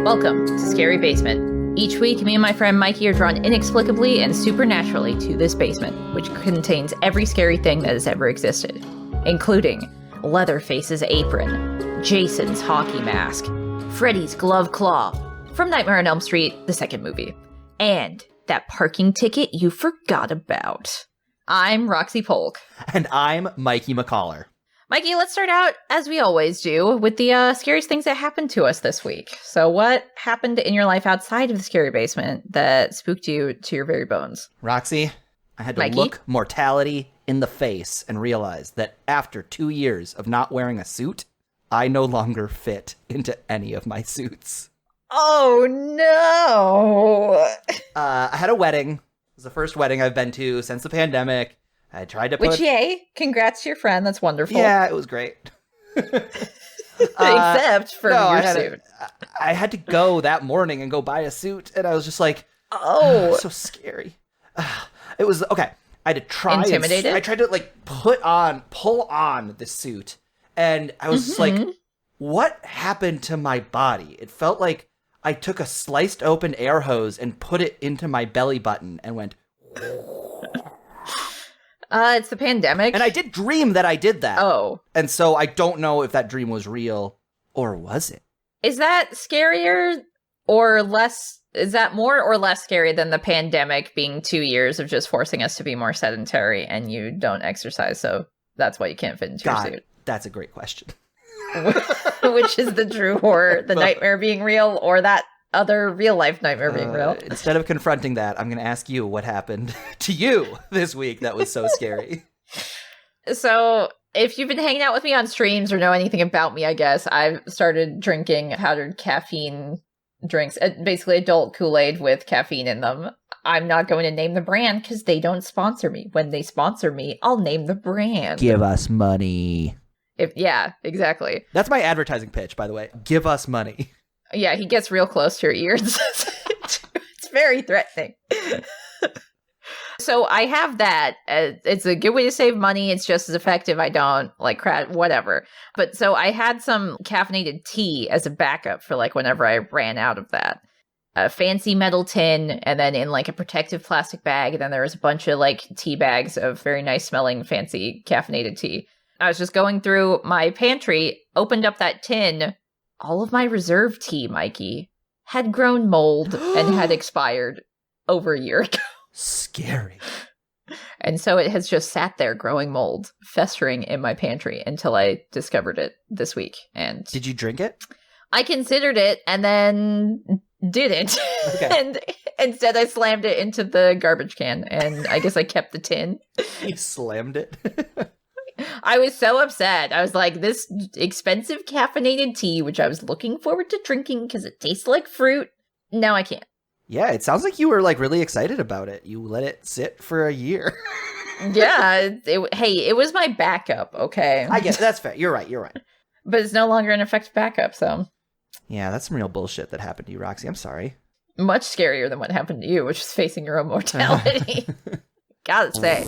Welcome to Scary Basement. Each week, me and my friend Mikey are drawn inexplicably and supernaturally to this basement, which contains every scary thing that has ever existed, including Leatherface's apron, Jason's hockey mask, Freddy's glove claw from Nightmare on Elm Street, the second movie, and that parking ticket you forgot about. I'm Roxy Polk. And I'm Mikey McCollor. Mikey, let's start out, as we always do, with the scariest things that happened to us this week. So what happened in your life outside of the scary basement that spooked you to your very bones? Roxy, I had to Mikey? look mortality in the face and realize that after 2 years of not wearing a suit, I no longer fit into any of my suits. Oh, no! I had a wedding. It was the first wedding I've been to since the pandemic. I tried to put... Which, yay! Congrats to your friend. That's wonderful. Yeah, it was great. Except for your suit. I had to go that morning and go buy a suit, and I was just like, oh, so scary. It was, okay, I had to try... Intimidated? I tried to, pull on the suit, and I was just like, what happened to my body? It felt like I took a sliced open air hose and put it into my belly button and went... It's the pandemic. And I did dream that I did that. Oh. And so I don't know if that dream was real, or was it? Is that scarier or less? Is that more or less scary than the pandemic being 2 years of just forcing us to be more sedentary and you don't exercise, so that's why you can't fit into your suit? That's a great question. Which is the true horror, the nightmare being real, or that other real life nightmare being real? Instead of confronting that, I'm going to ask you what happened to you this week that was so scary. So if you've been hanging out with me on streams or know anything about me, I guess, I've started drinking powdered caffeine drinks, basically adult Kool-Aid with caffeine in them. I'm not going to name the brand because they don't sponsor me. When they sponsor me, I'll name the brand. Give us money. Yeah, exactly. That's my advertising pitch, by the way. Give us money. Yeah, he gets real close to your ears. It's very threatening. So I have that. It's a good way to save money. It's just as effective. I don't like crap, whatever. But so I had some caffeinated tea as a backup for like whenever I ran out of that. A fancy metal tin, and then in like a protective plastic bag. And then there was a bunch of like tea bags of very nice smelling fancy caffeinated tea. I was just going through my pantry, opened up that tin. All of my reserve tea, Mikey, had grown mold and had expired over a year ago. Scary. And so it has just sat there growing mold, festering in my pantry until I discovered it this week. And did you drink it? I considered it and then didn't. Okay. And instead I slammed it into the garbage can, and I guess I kept the tin. You slammed it? I was so upset. I was like, this expensive caffeinated tea, which I was looking forward to drinking because it tastes like fruit. Now I can't. Yeah, it sounds like you were like really excited about it. You let it sit for a year. Yeah. It was my backup, okay? I guess that's fair. You're right. But it's no longer an effective backup, so. Yeah, that's some real bullshit that happened to you, Roxy. I'm sorry. Much scarier than what happened to you, which is facing your own mortality. Gotta say.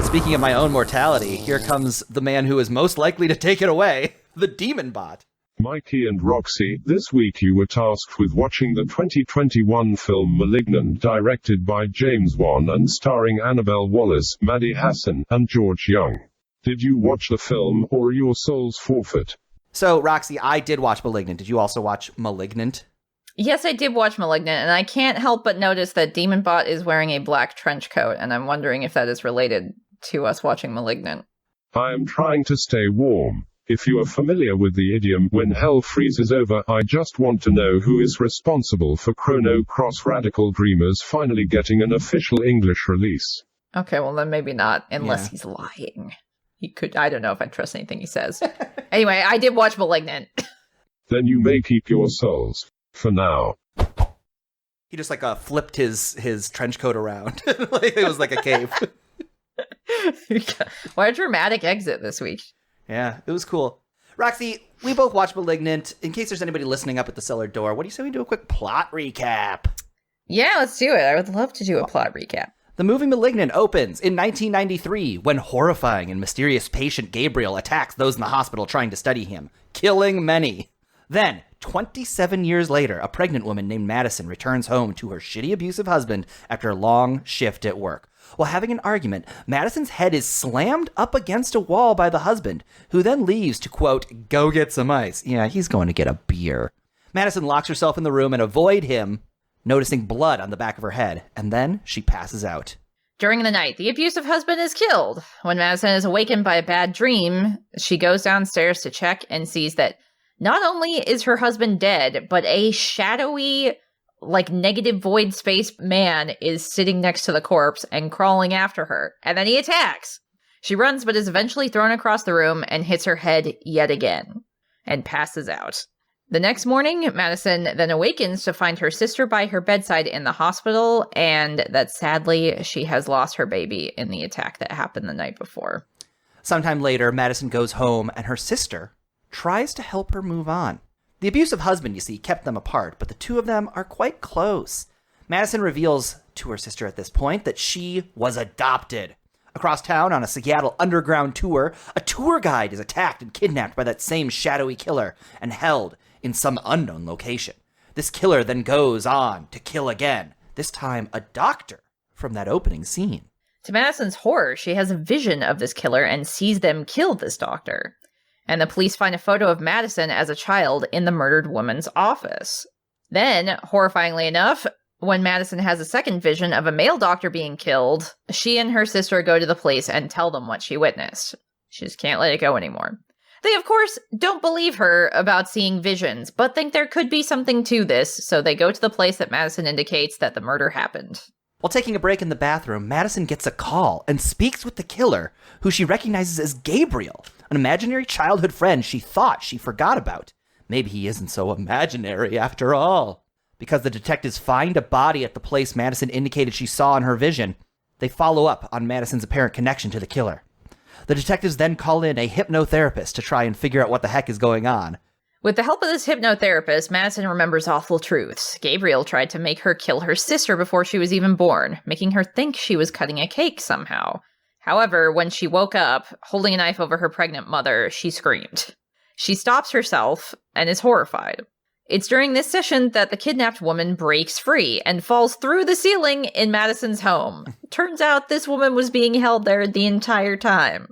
Speaking of my own mortality, here comes the man who is most likely to take it away, the Demon Bot. Mikey and Roxy, this week you were tasked with watching the 2021 film Malignant, directed by James Wan and starring Annabelle Wallis, Maddie Hassan, and George Young. Did you watch the film, or are your souls forfeit? So, Roxy, I did watch Malignant. Did you also watch Malignant? Yes, I did watch Malignant, and I can't help but notice that Demon Bot is wearing a black trench coat, and I'm wondering if that is related to us watching Malignant. I am trying to stay warm. If you are familiar with the idiom, when hell freezes over, I just want to know who is responsible for Chrono Cross Radical Dreamers finally getting an official English release. Okay, well then maybe not, unless he's lying. He could, I don't know if I trust anything he says. Anyway, I did watch Malignant. Then you may keep your souls. For now. He just flipped his trench coat around. Like it was like a cape. What a dramatic exit this week. Yeah, it was cool. Roxy, we both watched Malignant. In case there's anybody listening up at the cellar door, what do you say we do a quick plot recap? Yeah, let's do it. I would love to do a plot recap. The movie Malignant opens in 1993 when horrifying and mysterious patient Gabriel attacks those in the hospital trying to study him, killing many. Then, 27 years later, a pregnant woman named Madison returns home to her shitty abusive husband after a long shift at work. While having an argument, Madison's head is slammed up against a wall by the husband, who then leaves to, quote, go get some ice. Yeah, he's going to get a beer. Madison locks herself in the room and avoid him, noticing blood on the back of her head, and then she passes out. During the night, the abusive husband is killed. When Madison is awakened by a bad dream, she goes downstairs to check and sees that not only is her husband dead, but a shadowy, negative void space man is sitting next to the corpse and crawling after her. And then he attacks. She runs, but is eventually thrown across the room and hits her head yet again and passes out. The next morning, Madison then awakens to find her sister by her bedside in the hospital, and that sadly she has lost her baby in the attack that happened the night before. Sometime later, Madison goes home, and her sister tries to help her move on. The abusive husband, you see, kept them apart, but the two of them are quite close. Madison reveals to her sister at this point that she was adopted. Across town on a Seattle underground tour, a tour guide is attacked and kidnapped by that same shadowy killer and held in some unknown location. This killer then goes on to kill again, this time a doctor from that opening scene. To Madison's horror, she has a vision of this killer and sees them kill this doctor. And the police find a photo of Madison as a child in the murdered woman's office. Then, horrifyingly enough, when Madison has a second vision of a male doctor being killed, she and her sister go to the police and tell them what she witnessed. She just can't let it go anymore. They, of course, don't believe her about seeing visions, but think there could be something to this, so they go to the place that Madison indicates that the murder happened. While taking a break in the bathroom, Madison gets a call and speaks with the killer, who she recognizes as Gabriel, an imaginary childhood friend she thought she forgot about. Maybe he isn't so imaginary after all. Because the detectives find a body at the place Madison indicated she saw in her vision, they follow up on Madison's apparent connection to the killer. The detectives then call in a hypnotherapist to try and figure out what the heck is going on. With the help of this hypnotherapist, Madison remembers awful truths. Gabriel tried to make her kill her sister before she was even born, making her think she was cutting a cake somehow. However, when she woke up, holding a knife over her pregnant mother, she screamed. She stops herself and is horrified. It's during this session that the kidnapped woman breaks free and falls through the ceiling in Madison's home. Turns out this woman was being held there the entire time.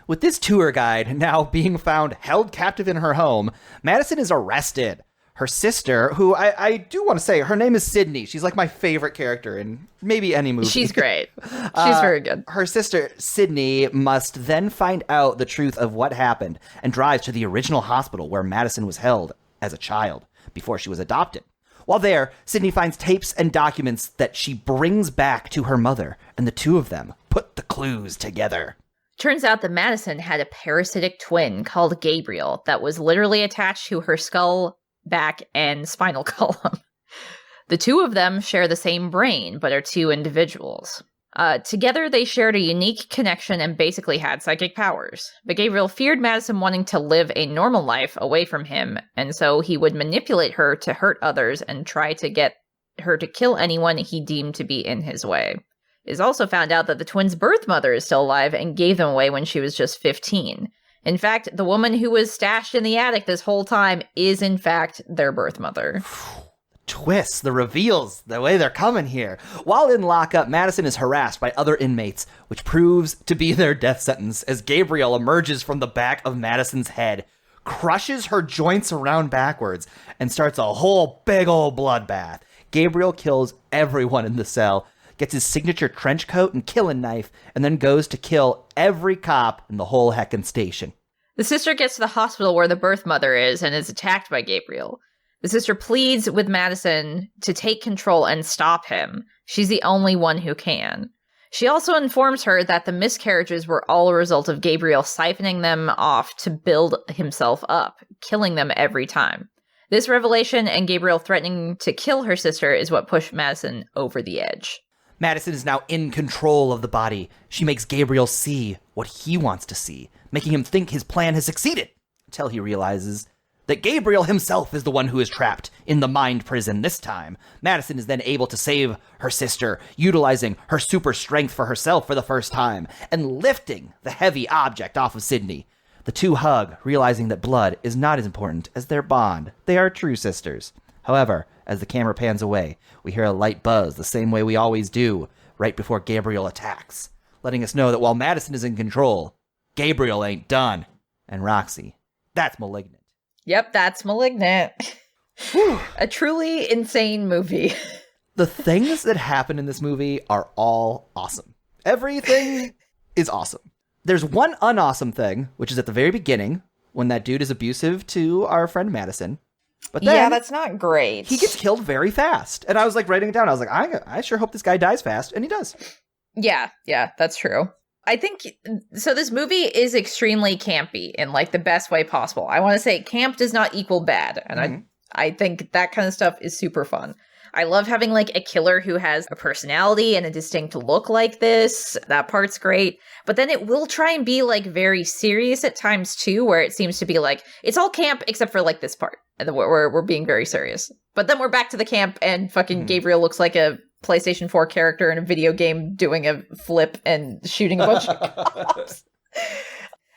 With this tour guide now being found held captive in her home, Madison is arrested. Her sister, who I do want to say, her name is Sydney. She's like my favorite character in maybe any movie. She's great. She's very good. Her sister, Sydney, must then find out the truth of what happened and drives to the original hospital where Madison was held as a child before she was adopted. While there, Sydney finds tapes and documents that she brings back to her mother, and the two of them put the clues together. Turns out that Madison had a parasitic twin called Gabriel that was literally attached to her skull, back, and spinal column. The two of them share the same brain, but are two individuals. Together, they shared a unique connection and basically had psychic powers. But Gabriel feared Madison wanting to live a normal life away from him, and so he would manipulate her to hurt others and try to get her to kill anyone he deemed to be in his way. It is also found out that the twins' birth mother is still alive and gave them away when she was just 15. In fact, the woman who was stashed in the attic this whole time is, in fact, their birth mother. Twists, the reveals, the way they're coming here. While in lockup, Madison is harassed by other inmates, which proves to be their death sentence as Gabriel emerges from the back of Madison's head, crushes her joints around backwards, and starts a whole big old bloodbath. Gabriel kills everyone in the cell, gets his signature trench coat and killing knife, and then goes to kill every cop in the whole heckin' station. The sister gets to the hospital where the birth mother is and is attacked by Gabriel. The sister pleads with Madison to take control and stop him. She's the only one who can. She also informs her that the miscarriages were all a result of Gabriel siphoning them off to build himself up, killing them every time. This revelation and Gabriel threatening to kill her sister is what pushed Madison over the edge. Madison is now in control of the body. She makes Gabriel see what he wants to see, making him think his plan has succeeded, until he realizes that Gabriel himself is the one who is trapped in the mind prison this time. Madison is then able to save her sister, utilizing her super strength for herself for the first time, and lifting the heavy object off of Sydney. The two hug, realizing that blood is not as important as their bond. They are true sisters. However, as the camera pans away, we hear a light buzz the same way we always do, right before Gabriel attacks, letting us know that while Madison is in control, Gabriel ain't done. And Roxy, that's Malignant. Yep, that's Malignant. A truly insane movie. The things that happen in this movie are all awesome. Everything is awesome. There's one unawesome thing, which is at the very beginning, when that dude is abusive to our friend Madison. But then, yeah, that's not great. He gets killed very fast. And I was like writing it down. I was like, I sure hope this guy dies fast. And he does. Yeah, that's true. I think, so this movie is extremely campy in like the best way possible. I want to say camp does not equal bad. And I think that kind of stuff is super fun. I love having like a killer who has a personality and a distinct look like this. That part's great. But then it will try and be like very serious at times too, where it seems to be like, it's all camp except for like this part. And we're being very serious. But then we're back to the camp and fucking Gabriel looks like a PlayStation 4 character in a video game doing a flip and shooting a bunch of cops.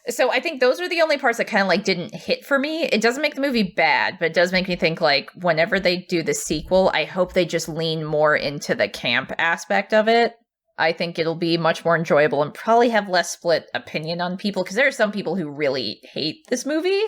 So I think those are the only parts that kind of like didn't hit for me. It doesn't make the movie bad, but it does make me think like whenever they do the sequel, I hope they just lean more into the camp aspect of it. I think it'll be much more enjoyable and probably have less split opinion on people, because there are some people who really hate this movie,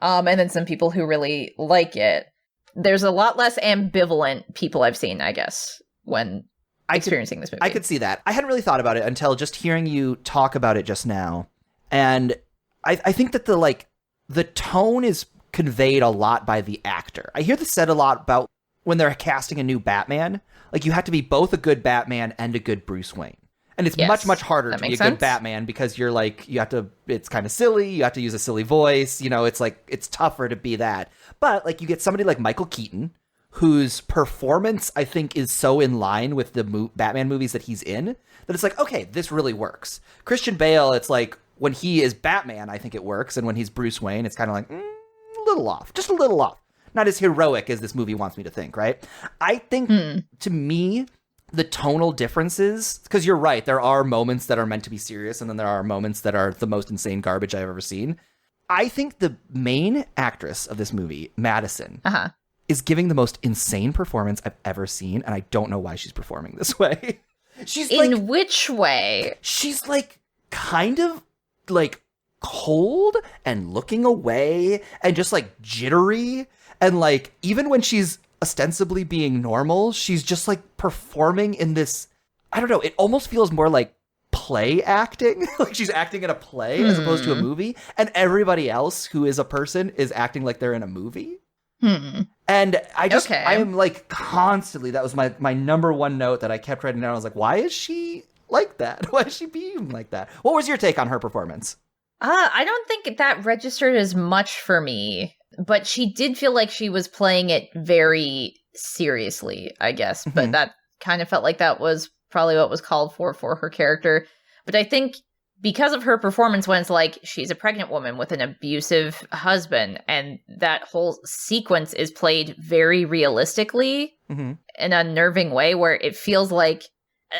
and then some people who really like it. There's a lot less ambivalent people I've seen, I guess, when experiencing this movie. I could see that. I hadn't really thought about it until just hearing you talk about it just now. And I think that the tone is conveyed a lot by the actor. I hear this said a lot about when they're casting a new Batman. Like, you have to be both a good Batman and a good Bruce Wayne. And it's much, much harder to be a good Batman because you're like, it's kind of silly. You have to use a silly voice. You know, it's like, it's tougher to be that. But like, you get somebody like Michael Keaton, whose performance I think is so in line with the Batman movies that he's in, that it's like, okay, this really works. Christian Bale, it's like, when he is Batman, I think it works. And when he's Bruce Wayne, it's kind of like, a little off. Just a little off. Not as heroic as this movie wants me to think, right? I think, to me, the tonal differences, because you're right, there are moments that are meant to be serious, and then there are moments that are the most insane garbage I've ever seen. I think the main actress of this movie, Madison, is giving the most insane performance I've ever seen, and I don't know why she's performing this way. She's in which way? She's like, kind of like cold and looking away and just like jittery, and like even when she's ostensibly being normal, she's just like performing in this, I don't know, it almost feels more like play acting. Like she's acting in a play as opposed to a movie, and everybody else who is a person is acting like they're in a movie. And I am like constantly, that was my number one note that I kept writing down. I was like, why is she like that? Why is she being like that? What was your take on her performance? I don't think that registered as much for me, but she did feel like she was playing it very seriously, I guess. But that kind of felt like that was probably what was called for her character. But I think because of her performance, when it's like she's a pregnant woman with an abusive husband, and that whole sequence is played very realistically in an unnerving way, where it feels like,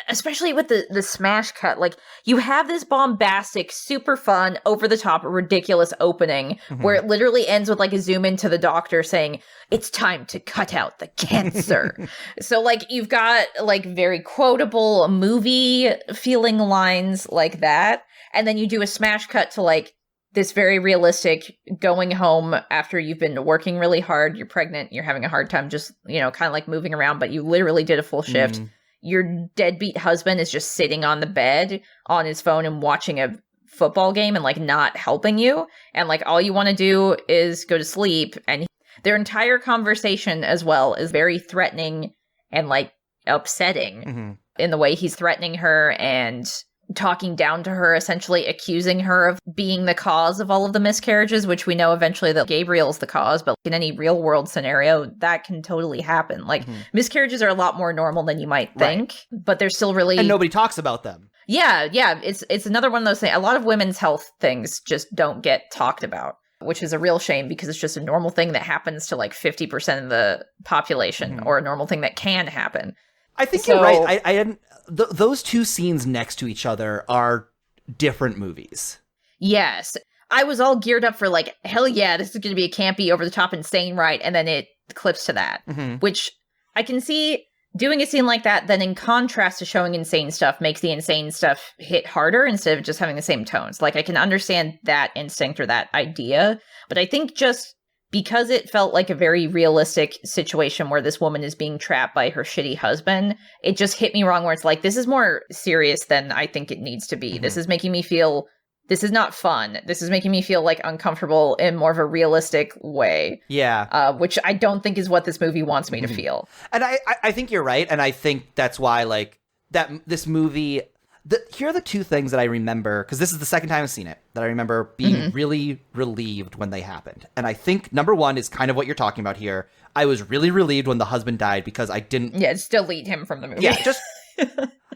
especially with the smash cut, like you have this bombastic, super fun, over the top, ridiculous opening where it literally ends with like a zoom into the doctor saying, "It's time to cut out the cancer." So like you've got like very quotable movie feeling lines like that. And then you do a smash cut to like this very realistic going home after you've been working really hard. You're pregnant. You're having a hard time just, kind of like moving around, but you literally did a full shift. Your deadbeat husband is just sitting on the bed on his phone and watching a football game and like not helping you. And like all you want to do is go to sleep. And their entire conversation as well is very threatening and like upsetting in the way he's threatening her and talking down to her, essentially accusing her of being the cause of all of the miscarriages, which we know eventually that Gabriel's the cause, but in any real world scenario, that can totally happen. Like, miscarriages are a lot more normal than you might think, but they're still really... And nobody talks about them. Yeah, it's another one of those things. A lot of women's health things just don't get talked about, which is a real shame because it's just a normal thing that happens to like 50% of the population, or a normal thing that can happen. I think you're right. I hadn't... those two scenes next to each other are different movies. Yes. I was all geared up for like, hell yeah, this is going to be a campy, over the top, insane ride, and then it clips to that, which I can see doing a scene like that. Then in contrast to showing insane stuff makes the insane stuff hit harder instead of just having the same tones. Like I can understand that instinct or that idea, but I think just because it felt like a very realistic situation where this woman is being trapped by her shitty husband, it just hit me wrong where it's like, this is more serious than I think it needs to be. This is making me feel, this is not fun. This is making me feel like uncomfortable in more of a realistic way. Yeah. Which I don't think is what this movie wants me to feel. And I think you're right. And I think that's why, like, that this movie, here are the two things that I remember, because this is the second time I've seen it, that I remember being really relieved when they happened. And I think number one is kind of what you're talking about here. I was really relieved when the husband died because I didn't... Yeah, just delete him from the movie. Yeah, just...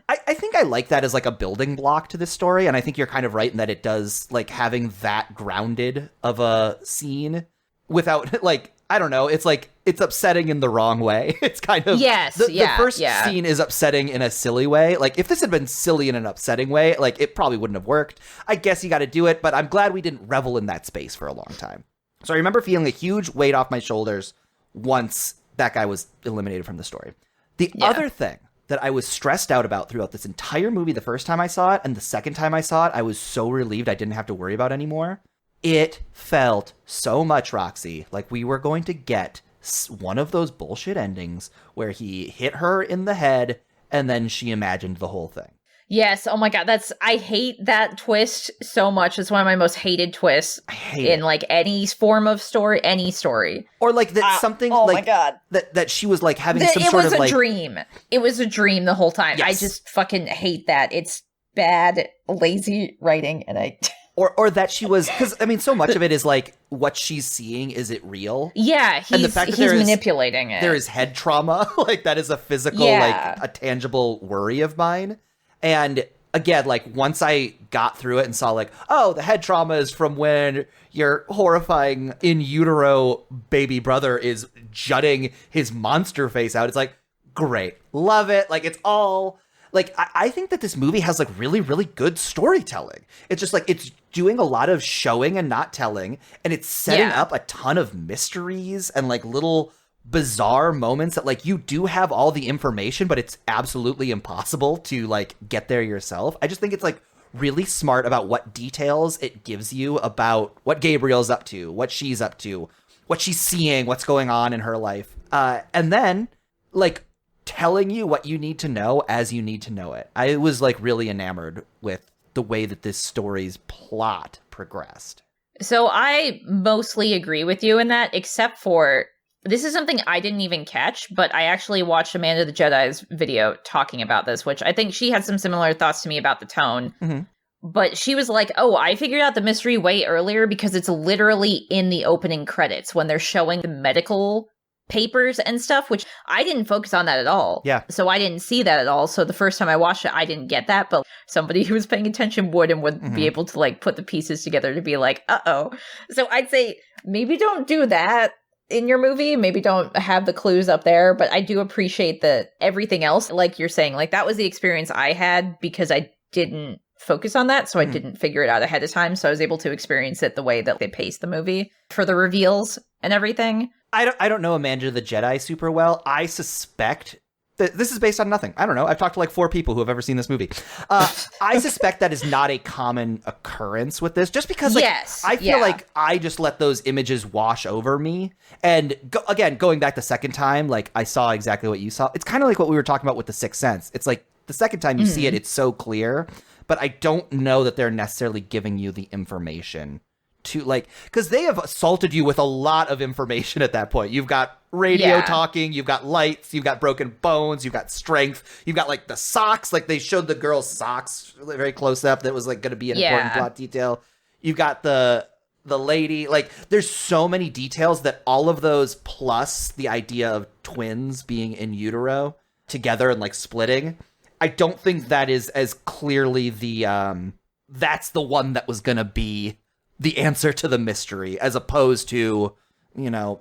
I think I like that as like a building block to this story, and I think you're kind of right in that it does, like, having that grounded of a scene without, like, I don't know, it's like, it's upsetting in the wrong way. It's kind of... The first scene is upsetting in a silly way. Like, if this had been silly in an upsetting way, like, it probably wouldn't have worked. I guess you got to do it, but I'm glad we didn't revel in that space for a long time. So I remember feeling a huge weight off my shoulders once that guy was eliminated from the story. The other thing that I was stressed out about throughout this entire movie the first time I saw it, and the second time I saw it, I was so relieved I didn't have to worry about anymore. It felt so much, Roxy, like we were going to get one of those bullshit endings where he hit her in the head and then she imagined the whole thing. Yes, oh my god, I hate that twist so much. It's one of my most hated twists in like any form of story, any story. Or like that something like, my god, that she was like having some sort of like... It was a dream. It was a dream the whole time. Yes. I just fucking hate that. It's bad, lazy writing, and I... Or that she was, because I mean, so much of it is like what she's seeing. Is it real? Yeah, he's manipulating it. There is head trauma, like that is a physical, like a tangible worry of mine. And again, like once I got through it and saw like, oh, the head trauma is from when your horrifying in utero baby brother is jutting his monster face out. It's like, great, love it. Like it's all. Like, I think that this movie has, like, really, really good storytelling. It's just, like, it's doing a lot of showing and not telling, and it's setting up a ton of mysteries and, like, little bizarre moments that, like, you do have all the information, but it's absolutely impossible to, like, get there yourself. I just think it's, like, really smart about what details it gives you about what Gabriel's up to, what she's up to, what she's seeing, what's going on in her life. And then, like... telling you what you need to know as you need to know it. I was like really enamored with the way that this story's plot progressed. So I mostly agree with you in that, except for this is something I didn't even catch, but I actually watched Amanda the Jedi's video talking about this, which I think she had some similar thoughts to me about the tone. But she was like, oh, I figured out the mystery way earlier because it's literally in the opening credits when they're showing the medical papers and stuff, which I didn't focus on that at all. Yeah. So I didn't see that at all. So the first time I watched it, I didn't get that, but somebody who was paying attention would and would be able to like put the pieces together to be like, uh-oh. So I'd say maybe don't do that in your movie. Maybe don't have the clues up there, but I do appreciate that everything else, like you're saying, like that was the experience I had because I didn't focus on that. So I didn't figure it out ahead of time. So I was able to experience it the way that they paced the movie for the reveals and everything. I don't know Amanda the Jedi super well. I suspect that this is based on nothing. I don't know. I've talked to like 4 people who have ever seen this movie. I suspect that is not a common occurrence with this, just because like, I feel like I just let those images wash over me. And again, going back the second time, like I saw exactly what you saw. It's kind of like what we were talking about with The Sixth Sense. It's like the second time you see it, it's so clear. But I don't know that they're necessarily giving you the information to like, because they have assaulted you with a lot of information at that point. You've got radio talking, you've got lights, you've got broken bones, you've got strength, you've got like the socks, like they showed the girl's socks very close up. That was like going to be an important plot detail. You've got the lady, like there's so many details that all of those plus the idea of twins being in utero together and like splitting. I don't think that is as clearly the that's the one that was going to be the answer to the mystery, as opposed to, you know,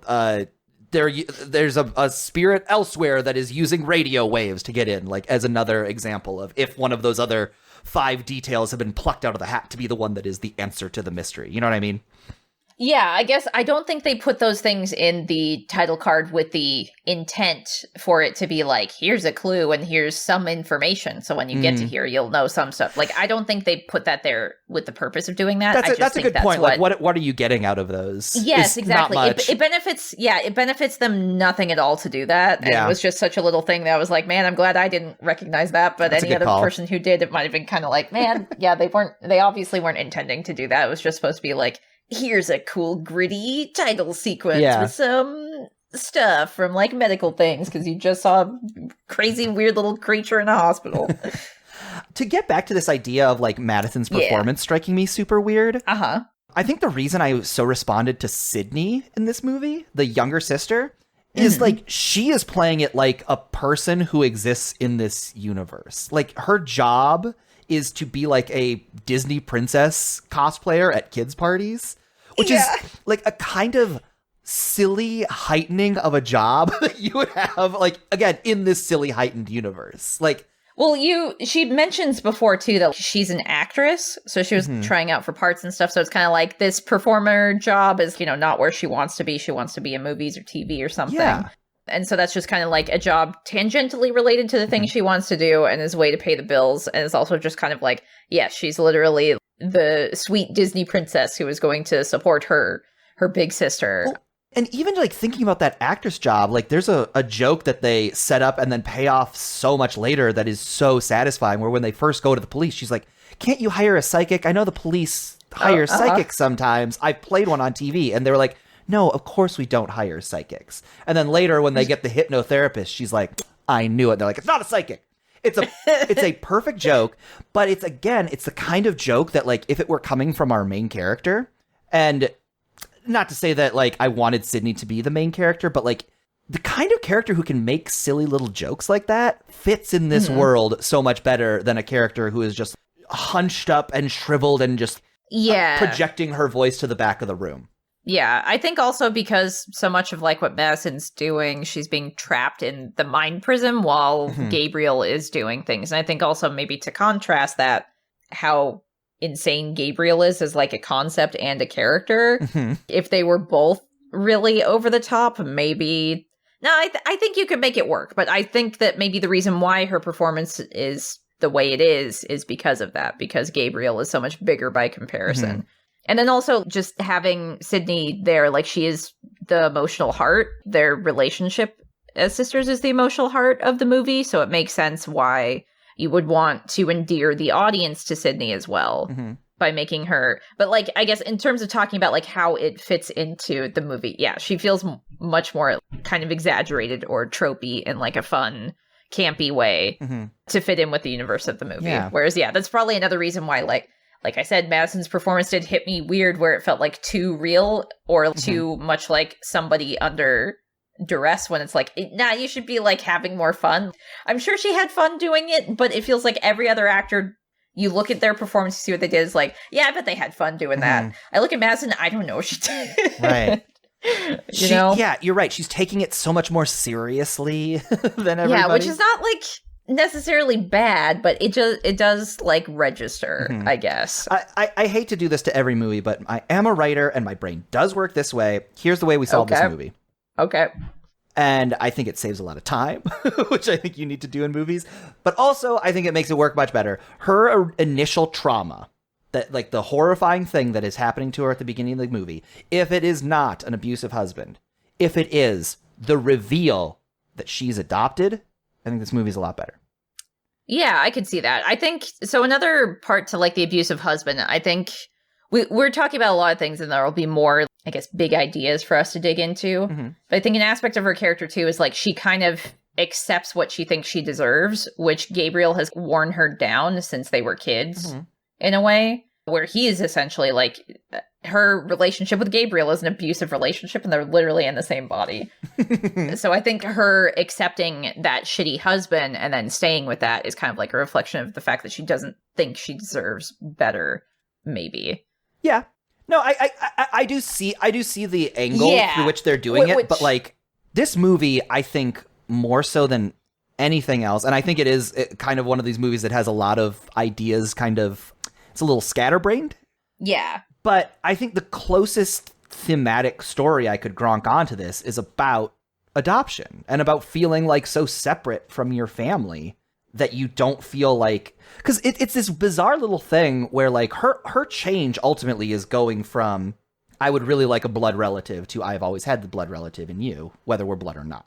there's a spirit elsewhere that is using radio waves to get in, like as another example of if one of those other 5 details have been plucked out of the hat to be the one that is the answer to the mystery. You know what I mean? Yeah, I guess I don't think they put those things in the title card with the intent for it to be like, here's a clue and here's some information. So when you get to here, you'll know some stuff. Like, I don't think they put that there with the purpose of doing that. That's a good point. Like, what are you getting out of those? Yes, exactly. It benefits them nothing at all to do that. And it was just such a little thing that I was like, man, I'm glad I didn't recognize that. But any other person who did, it might have been kind of like, man, yeah, they obviously weren't intending to do that. It was just supposed to be like, here's a cool, gritty title sequence with some stuff from, like, medical things, because you just saw a crazy, weird little creature in a hospital. To get back to this idea of, like, Madison's performance striking me super weird, I think the reason I so responded to Sydney in this movie, the younger sister, is, like, she is playing it like a person who exists in this universe. Like, her job is to be, like, a Disney princess cosplayer at kids' parties. Which is, like, a kind of silly heightening of a job that you would have, like, again, in this silly heightened universe. Like, well, she mentions before, too, that she's an actress, so she was trying out for parts and stuff, so it's kind of like this performer job is, you know, not where she wants to be. She wants to be in movies or TV or something. Yeah. And so that's just kind of like a job tangentially related to the thing she wants to do and is a way to pay the bills. And it's also just kind of like, yeah, she's literally the sweet Disney princess who is going to support her big sister. Well, and even like thinking about that actress job, like there's a joke that they set up and then pay off so much later that is so satisfying, where when they first go to the police, she's like, can't you hire a psychic? I know the police hire psychics sometimes. I've played one on TV. And they were like, no, of course we don't hire psychics. And then later when they get the hypnotherapist, she's like, I knew it. They're like, it's not a psychic. It's a perfect joke, but it's the kind of joke that, like, if it were coming from our main character, and not to say that, like, I wanted Sydney to be the main character, but, like, the kind of character who can make silly little jokes like that fits in this world so much better than a character who is just hunched up and shriveled and just projecting her voice to the back of the room. Yeah, I think also because so much of, like, what Madison's doing, she's being trapped in the mind prison while Gabriel is doing things. And I think also maybe to contrast that, how insane Gabriel is as, like, a concept and a character. If they were both really over the top, maybe... No, I think you could make it work. But I think that maybe the reason why her performance is the way it is because of that. Because Gabriel is so much bigger by comparison. And then also just having Sydney there, like, she is the emotional heart. Their relationship as sisters is the emotional heart of the movie. So it makes sense why you would want to endear the audience to Sydney as well by making her. But, like, I guess in terms of talking about, like, how it fits into the movie, yeah, she feels much more kind of exaggerated or tropey in, like, a fun, campy way to fit in with the universe of the movie. Yeah. Whereas, yeah, that's probably another reason why, like I said, Madison's performance did hit me weird, where it felt like too real or too much like somebody under duress, when it's like, nah, you should be, like, having more fun. I'm sure she had fun doing it, but it feels like every other actor, you look at their performance, see what they did, is like, yeah, I bet they had fun doing that. I look at Madison, I don't know what she did. Right. you know? Yeah, you're right. She's taking it so much more seriously than everybody. Yeah, which is not, like, necessarily bad, but it does like register, I guess. I hate to do this to every movie, but I am a writer and my brain does work this way. Here's the way we solve this movie. Okay. And I think it saves a lot of time, which I think you need to do in movies. But also, I think it makes it work much better. Her initial trauma, that, like, the horrifying thing that is happening to her at the beginning of the movie, if it is not an abusive husband, if it is the reveal that she's adopted, I think this movie's a lot better. Yeah, I could see that. I think, so another part to, like, the abusive husband, I think we're talking about a lot of things, and there will be more, I guess, big ideas for us to dig into. But I think an aspect of her character, too, is, like, she kind of accepts what she thinks she deserves, which Gabriel has worn her down since they were kids, in a way, where he is essentially, like, her relationship with Gabriel is an abusive relationship, and they're literally in the same body. So I think her accepting that shitty husband and then staying with that is kind of like a reflection of the fact that she doesn't think she deserves better, maybe. Yeah. No, I do see the angle through which they're doing it, but, like, This movie, I think, more so than anything else, and I think it is kind of one of these movies that has a lot of ideas, it's a little scatterbrained. Yeah. But I think the closest thematic story I could gronk onto this is about adoption and about feeling like so separate from your family that you don't feel like, because it's this bizarre little thing where like her change ultimately is going from I would really like a blood relative to I've always had the blood relative in you, whether we're blood or not.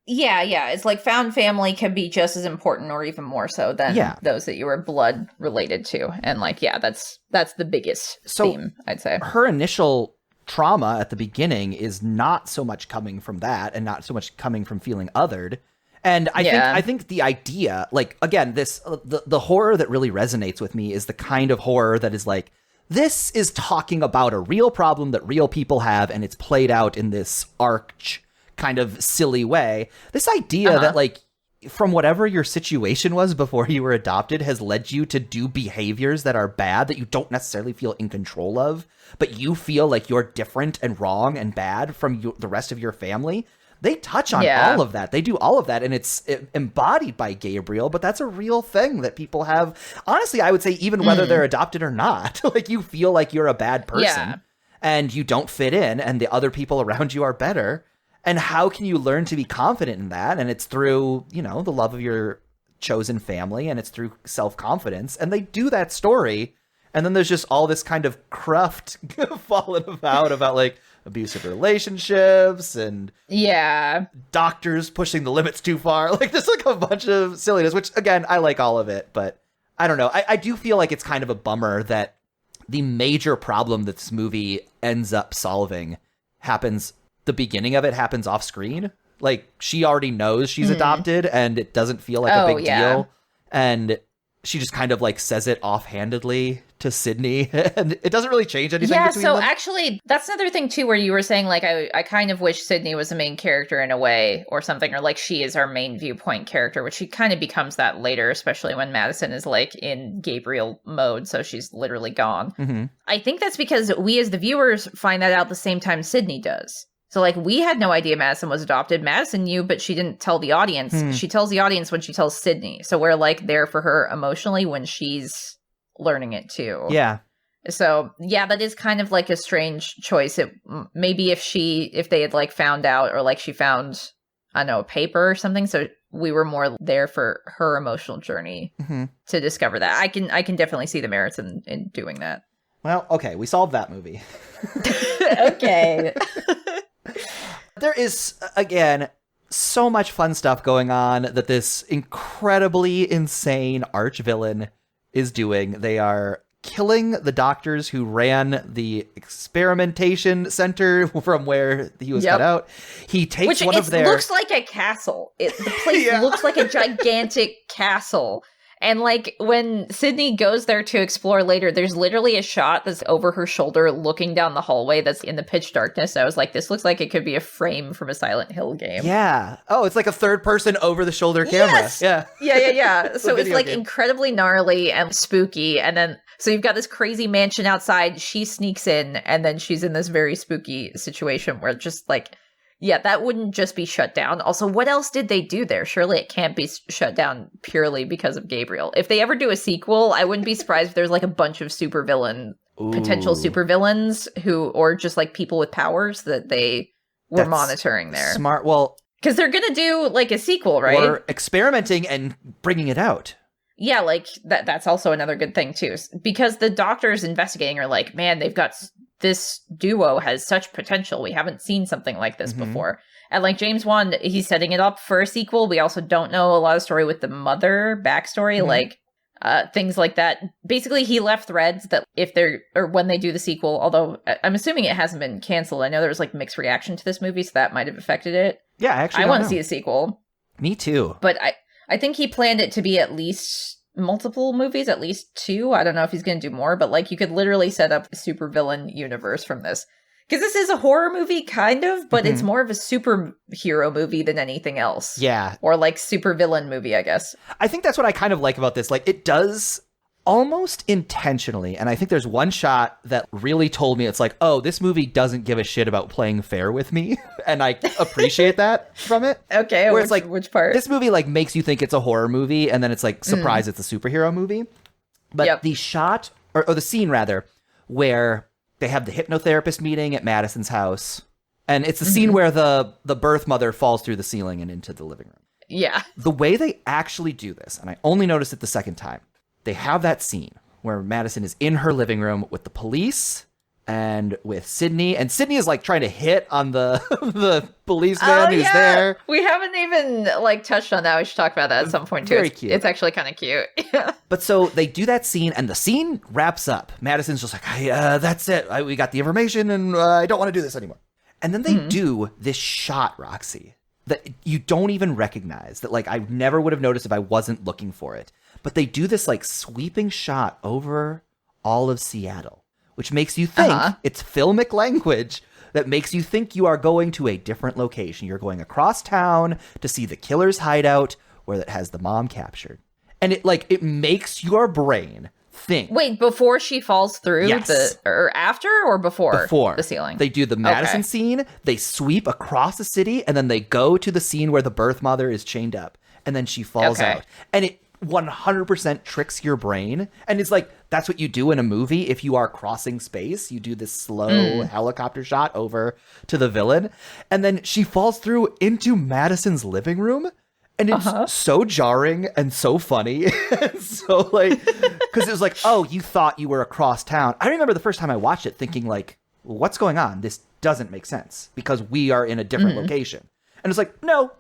Yeah. It's like found family can be just as important or even more so than those that you were blood related to. And like, that's the biggest theme, I'd say. Her initial trauma at the beginning is not so much coming from that and not so much coming from feeling othered. And I think the idea, like, again, the horror that really resonates with me is the kind of horror that is like, this is talking about a real problem that real people have, and it's played out in this arch kind of silly way. This idea that, like, from whatever your situation was before you were adopted has led you to do behaviors that are bad that you don't necessarily feel in control of, but you feel like you're different and wrong and bad from the rest of your family. They touch on all of that. They do all of that, and it's embodied by Gabriel, but that's a real thing that people have. Honestly, I would say even whether they're adopted or not, like, you feel like you're a bad person and you don't fit in and the other people around you are better. And how can you learn to be confident in that? And it's through, the love of your chosen family, and it's through self-confidence. And they do that story. And then there's just all this kind of cruft falling about like abusive relationships and doctors pushing the limits too far. Like, there's like a bunch of silliness, which, again, I like all of it. But I don't know. I do feel like it's kind of a bummer that the major problem that this movie ends up solving the beginning of it happens off screen. Like, she already knows she's adopted and it doesn't feel like a big deal. And she just kind of like says it offhandedly to Sydney and it doesn't really change anything between them. Actually, that's another thing too, where you were saying like, I kind of wish Sydney was the main character in a way or something, or like she is our main viewpoint character, which she kind of becomes that later, especially when Madison is like in Gabriel mode. So she's literally gone. I think that's because we as the viewers find that out the same time Sydney does. So, like, we had no idea Madison was adopted. Madison knew, but she didn't tell the audience. She tells the audience when she tells Sydney. So we're, like, there for her emotionally when she's learning it, too. Yeah. So, yeah, that is kind of, like, a strange choice. Maybe if they had, like, found out, or, like, she found, I don't know, a paper or something. So we were more there for her emotional journey to discover that. I can definitely see the merits in doing that. Well, okay, we solved that movie. Okay. There is, again, so much fun stuff going on that this incredibly insane arch-villain is doing. They are killing the doctors who ran the experimentation center from where he was cut out. He takes one of their... It looks like a castle. The place looks like a gigantic castle. And, like, when Sydney goes there to explore later, there's literally a shot that's over her shoulder looking down the hallway that's in the pitch darkness. I was like, this looks like it could be a frame from a Silent Hill game. Yeah. Oh, it's like a third-person over-the-shoulder camera. Yes! Yeah. So it's, like, incredibly gnarly and spooky. And then, so you've got this crazy mansion outside. She sneaks in, and then she's in this very spooky situation where just, like... Yeah, that wouldn't just be shut down. Also, what else did they do there? Surely it can't be shut down purely because of Gabriel. If they ever do a sequel, I wouldn't be surprised if there's like a bunch of potential supervillains or just like people with powers that they were monitoring there. Smart. Well, because they're going to do like a sequel, right? Or experimenting and bringing it out. Yeah, like that's also another good thing too. Because the doctors investigating are like, man, this duo has such potential. We haven't seen something like this before. And like James Wan, he's setting it up for a sequel. We also don't know a lot of story with the mother backstory, like things like that. Basically, he left threads that when they do the sequel, although I'm assuming it hasn't been canceled. I know there was like mixed reaction to this movie, so that might have affected it. Yeah, I want to see a sequel. Me too. But I think he planned it to be at least multiple movies, at least 2. I don't know if he's going to do more, but like you could literally set up a supervillain universe from this. Because this is a horror movie, kind of, but it's more of a superhero movie than anything else. Yeah. Or like supervillain movie, I guess. I think that's what I kind of like about this. Like, it does almost intentionally, and I think there's one shot that really told me it's like, oh, this movie doesn't give a shit about playing fair with me, and I appreciate that from it. Okay, where it's like, which part? This movie like makes you think it's a horror movie, and then it's like, surprise, it's a superhero movie. But the shot, or the scene rather, where they have the hypnotherapist meeting at Madison's house, and it's the scene where the birth mother falls through the ceiling and into the living room. Yeah. The way they actually do this, and I only noticed it the second time, they have that scene where Madison is in her living room with the police and with Sydney, and Sydney is like trying to hit on the the policeman who's there. We haven't even like touched on that. We should talk about that at some point too. Very cute. It's actually kind of cute. But so they do that scene, and the scene wraps up. Madison's just like, hey, that's it. We got the information, and I don't want to do this anymore. And then they do this shot, Roxy, that you don't even recognize, that like I never would have noticed if I wasn't looking for it. But they do this like sweeping shot over all of Seattle, which makes you think it's filmic language that makes you think you are going to a different location. You're going across town to see the killer's hideout where it has the mom captured. And it makes your brain think. Wait, before she falls through or after or before the ceiling? They do the Madison scene, they sweep across the city, and then they go to the scene where the birth mother is chained up, and then she falls out. And it 100% tricks your brain. And it's like, that's what you do in a movie if you are crossing space. You do this slow helicopter shot over to the villain. And then she falls through into Madison's living room. And it's so jarring and so funny. So like, because it was like, oh, you thought you were across town. I remember the first time I watched it thinking like, what's going on? This doesn't make sense because we are in a different location. And it's like, no,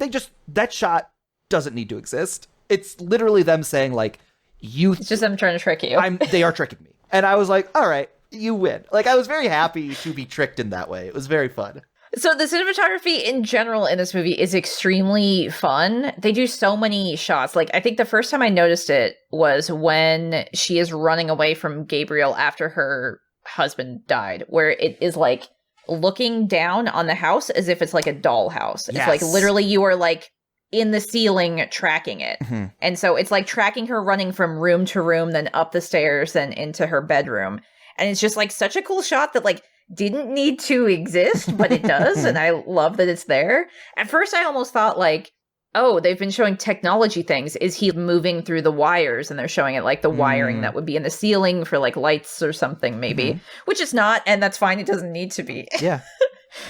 that shot doesn't need to exist. It's literally them saying like, it's just them trying to trick you. They are tricking me. And I was like, all right, you win. Like, I was very happy to be tricked in that way. It was very fun. So the cinematography in general in this movie is extremely fun. They do so many shots. Like, I think the first time I noticed it was when she is running away from Gabriel after her husband died, where it is like looking down on the house as if it's like a dollhouse. It's like literally you are like in the ceiling tracking it. And so it's like tracking her running from room to room, then up the stairs, then into her bedroom. And it's just like such a cool shot that like didn't need to exist, but it does. And I love that it's there. At first I almost thought like, oh, they've been showing technology things. Is he moving through the wires? And they're showing it like the wiring that would be in the ceiling for like lights or something maybe, which is not. And that's fine. It doesn't need to be. Yeah.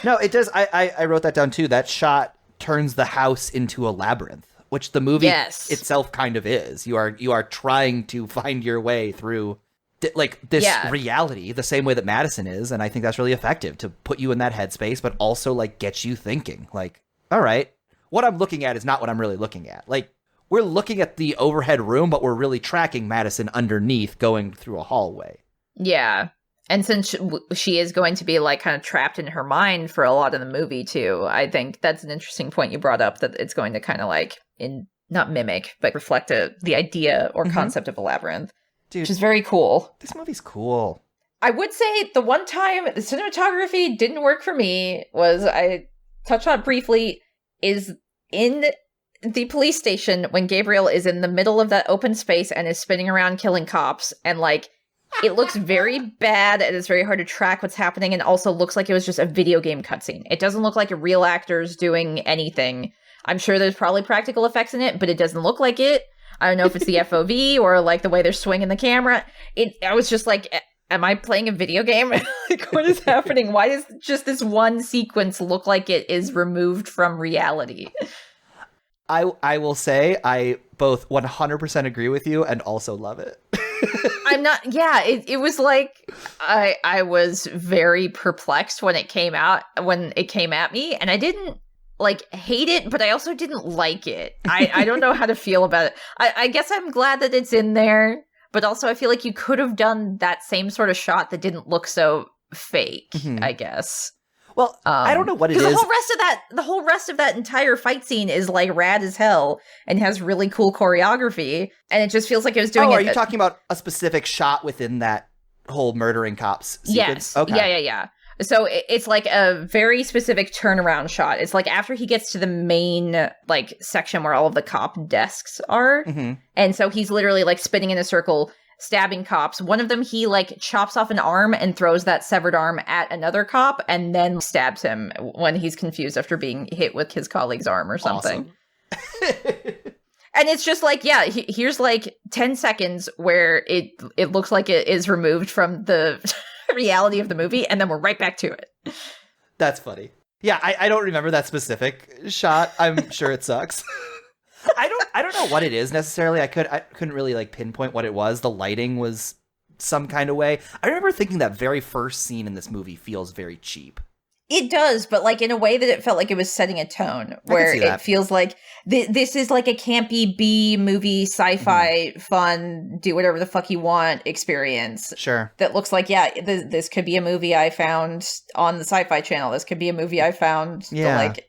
No, it does. I wrote that down too. That shot turns the house into a labyrinth, which the movie itself kind of is. You are trying to find your way through like this reality the same way that Madison is, and I think that's really effective to put you in that headspace, but also like get you thinking like, all right, what I'm looking at is not what I'm really looking at. Like, we're looking at the overhead room, but we're really tracking Madison underneath going through a hallway. Yeah. And since she is going to be like kind of trapped in her mind for a lot of the movie too, I think that's an interesting point you brought up, that it's going to kind of like not mimic, but reflect the idea or concept of a labyrinth, which is very cool. This movie's cool. I would say the one time the cinematography didn't work for me was, I touched on it briefly, is in the police station when Gabriel is in the middle of that open space and is spinning around killing cops, and like, it looks very bad and it's very hard to track what's happening, and also looks like it was just a video game cutscene. It doesn't look like a real actor's doing anything. I'm sure there's probably practical effects in it, but it doesn't look like it. I don't know if it's the FOV or like the way they're swinging the camera. I was just like, am I playing a video game? Like, what is happening? Why does just this one sequence look like it is removed from reality? I will say I both 100% agree with you and also love it. I'm not, it was like, I was very perplexed when it came at me, and I didn't like hate it, but I also didn't like it. I don't know how to feel about it. I guess I'm glad that it's in there, but also I feel like you could have done that same sort of shot that didn't look so fake, I guess. Well, I don't know what it is. The whole rest of that entire fight scene is like rad as hell and has really cool choreography, and it just feels like it was doing it. Are you talking about a specific shot within that whole murdering cops sequence? Yes. Okay. Yeah. So it's like a very specific turnaround shot. It's like after he gets to the main like section where all of the cop desks are. And so he's literally like spinning in a circle, stabbing cops. One of them, he like chops off an arm and throws that severed arm at another cop and then stabs him when he's confused after being hit with his colleague's arm or something. Awesome. And it's just like, yeah, here's like 10 seconds where it looks like it is removed from the reality of the movie, and then we're right back to it. That's funny. Yeah, I don't remember that specific shot. I'm sure it sucks. I don't know what it is necessarily. I couldn't really like pinpoint what it was. The lighting was some kind of way. I remember thinking that very first scene in this movie feels very cheap. It does, but like in a way that it felt like it was setting a tone where it feels like this is like a campy B movie, sci-fi, fun, do whatever the fuck you want experience. Sure. That looks like, yeah, this could be a movie I found on the Sci-Fi Channel. This could be a movie I found like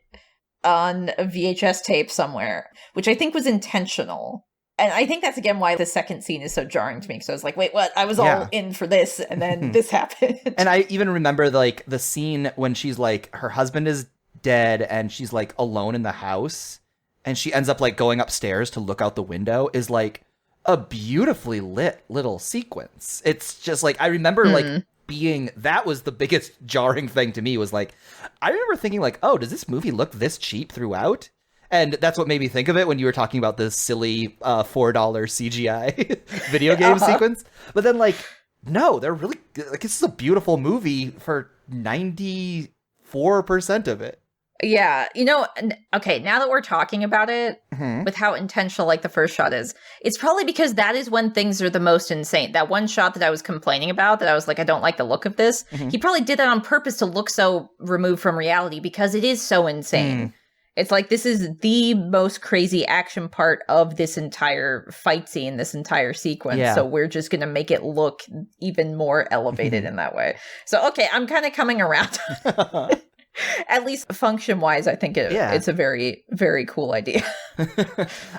on a VHS tape somewhere, which I think was intentional. And I think that's, again, why the second scene is so jarring to me. Because I was like, wait, what? I was all in for this, and then this happened. And I even remember, like, the scene when she's, like, her husband is dead, and she's, like, alone in the house, and she ends up, like, going upstairs to look out the window, is, like, a beautifully lit little sequence. It's just, like, I remember, like, that was the biggest jarring thing to me, was, like, I remember thinking, like, oh, does this movie look this cheap throughout? And that's what made me think of it when you were talking about this silly $4 CGI video game sequence. But then, like, no, they're really like, this is a beautiful movie for 94% of it. Yeah, you know, okay, now that we're talking about it, with how intentional, like, the first shot is, it's probably because that is when things are the most insane. That one shot that I was complaining about, that I was like, I don't like the look of this, he probably did that on purpose to look so removed from reality because it is so insane. It's like, this is the most crazy action part of this entire fight scene, this entire sequence. Yeah. So we're just going to make it look even more elevated in that way. So, okay, I'm kind of coming around. At least function-wise, I think it's a very, very cool idea.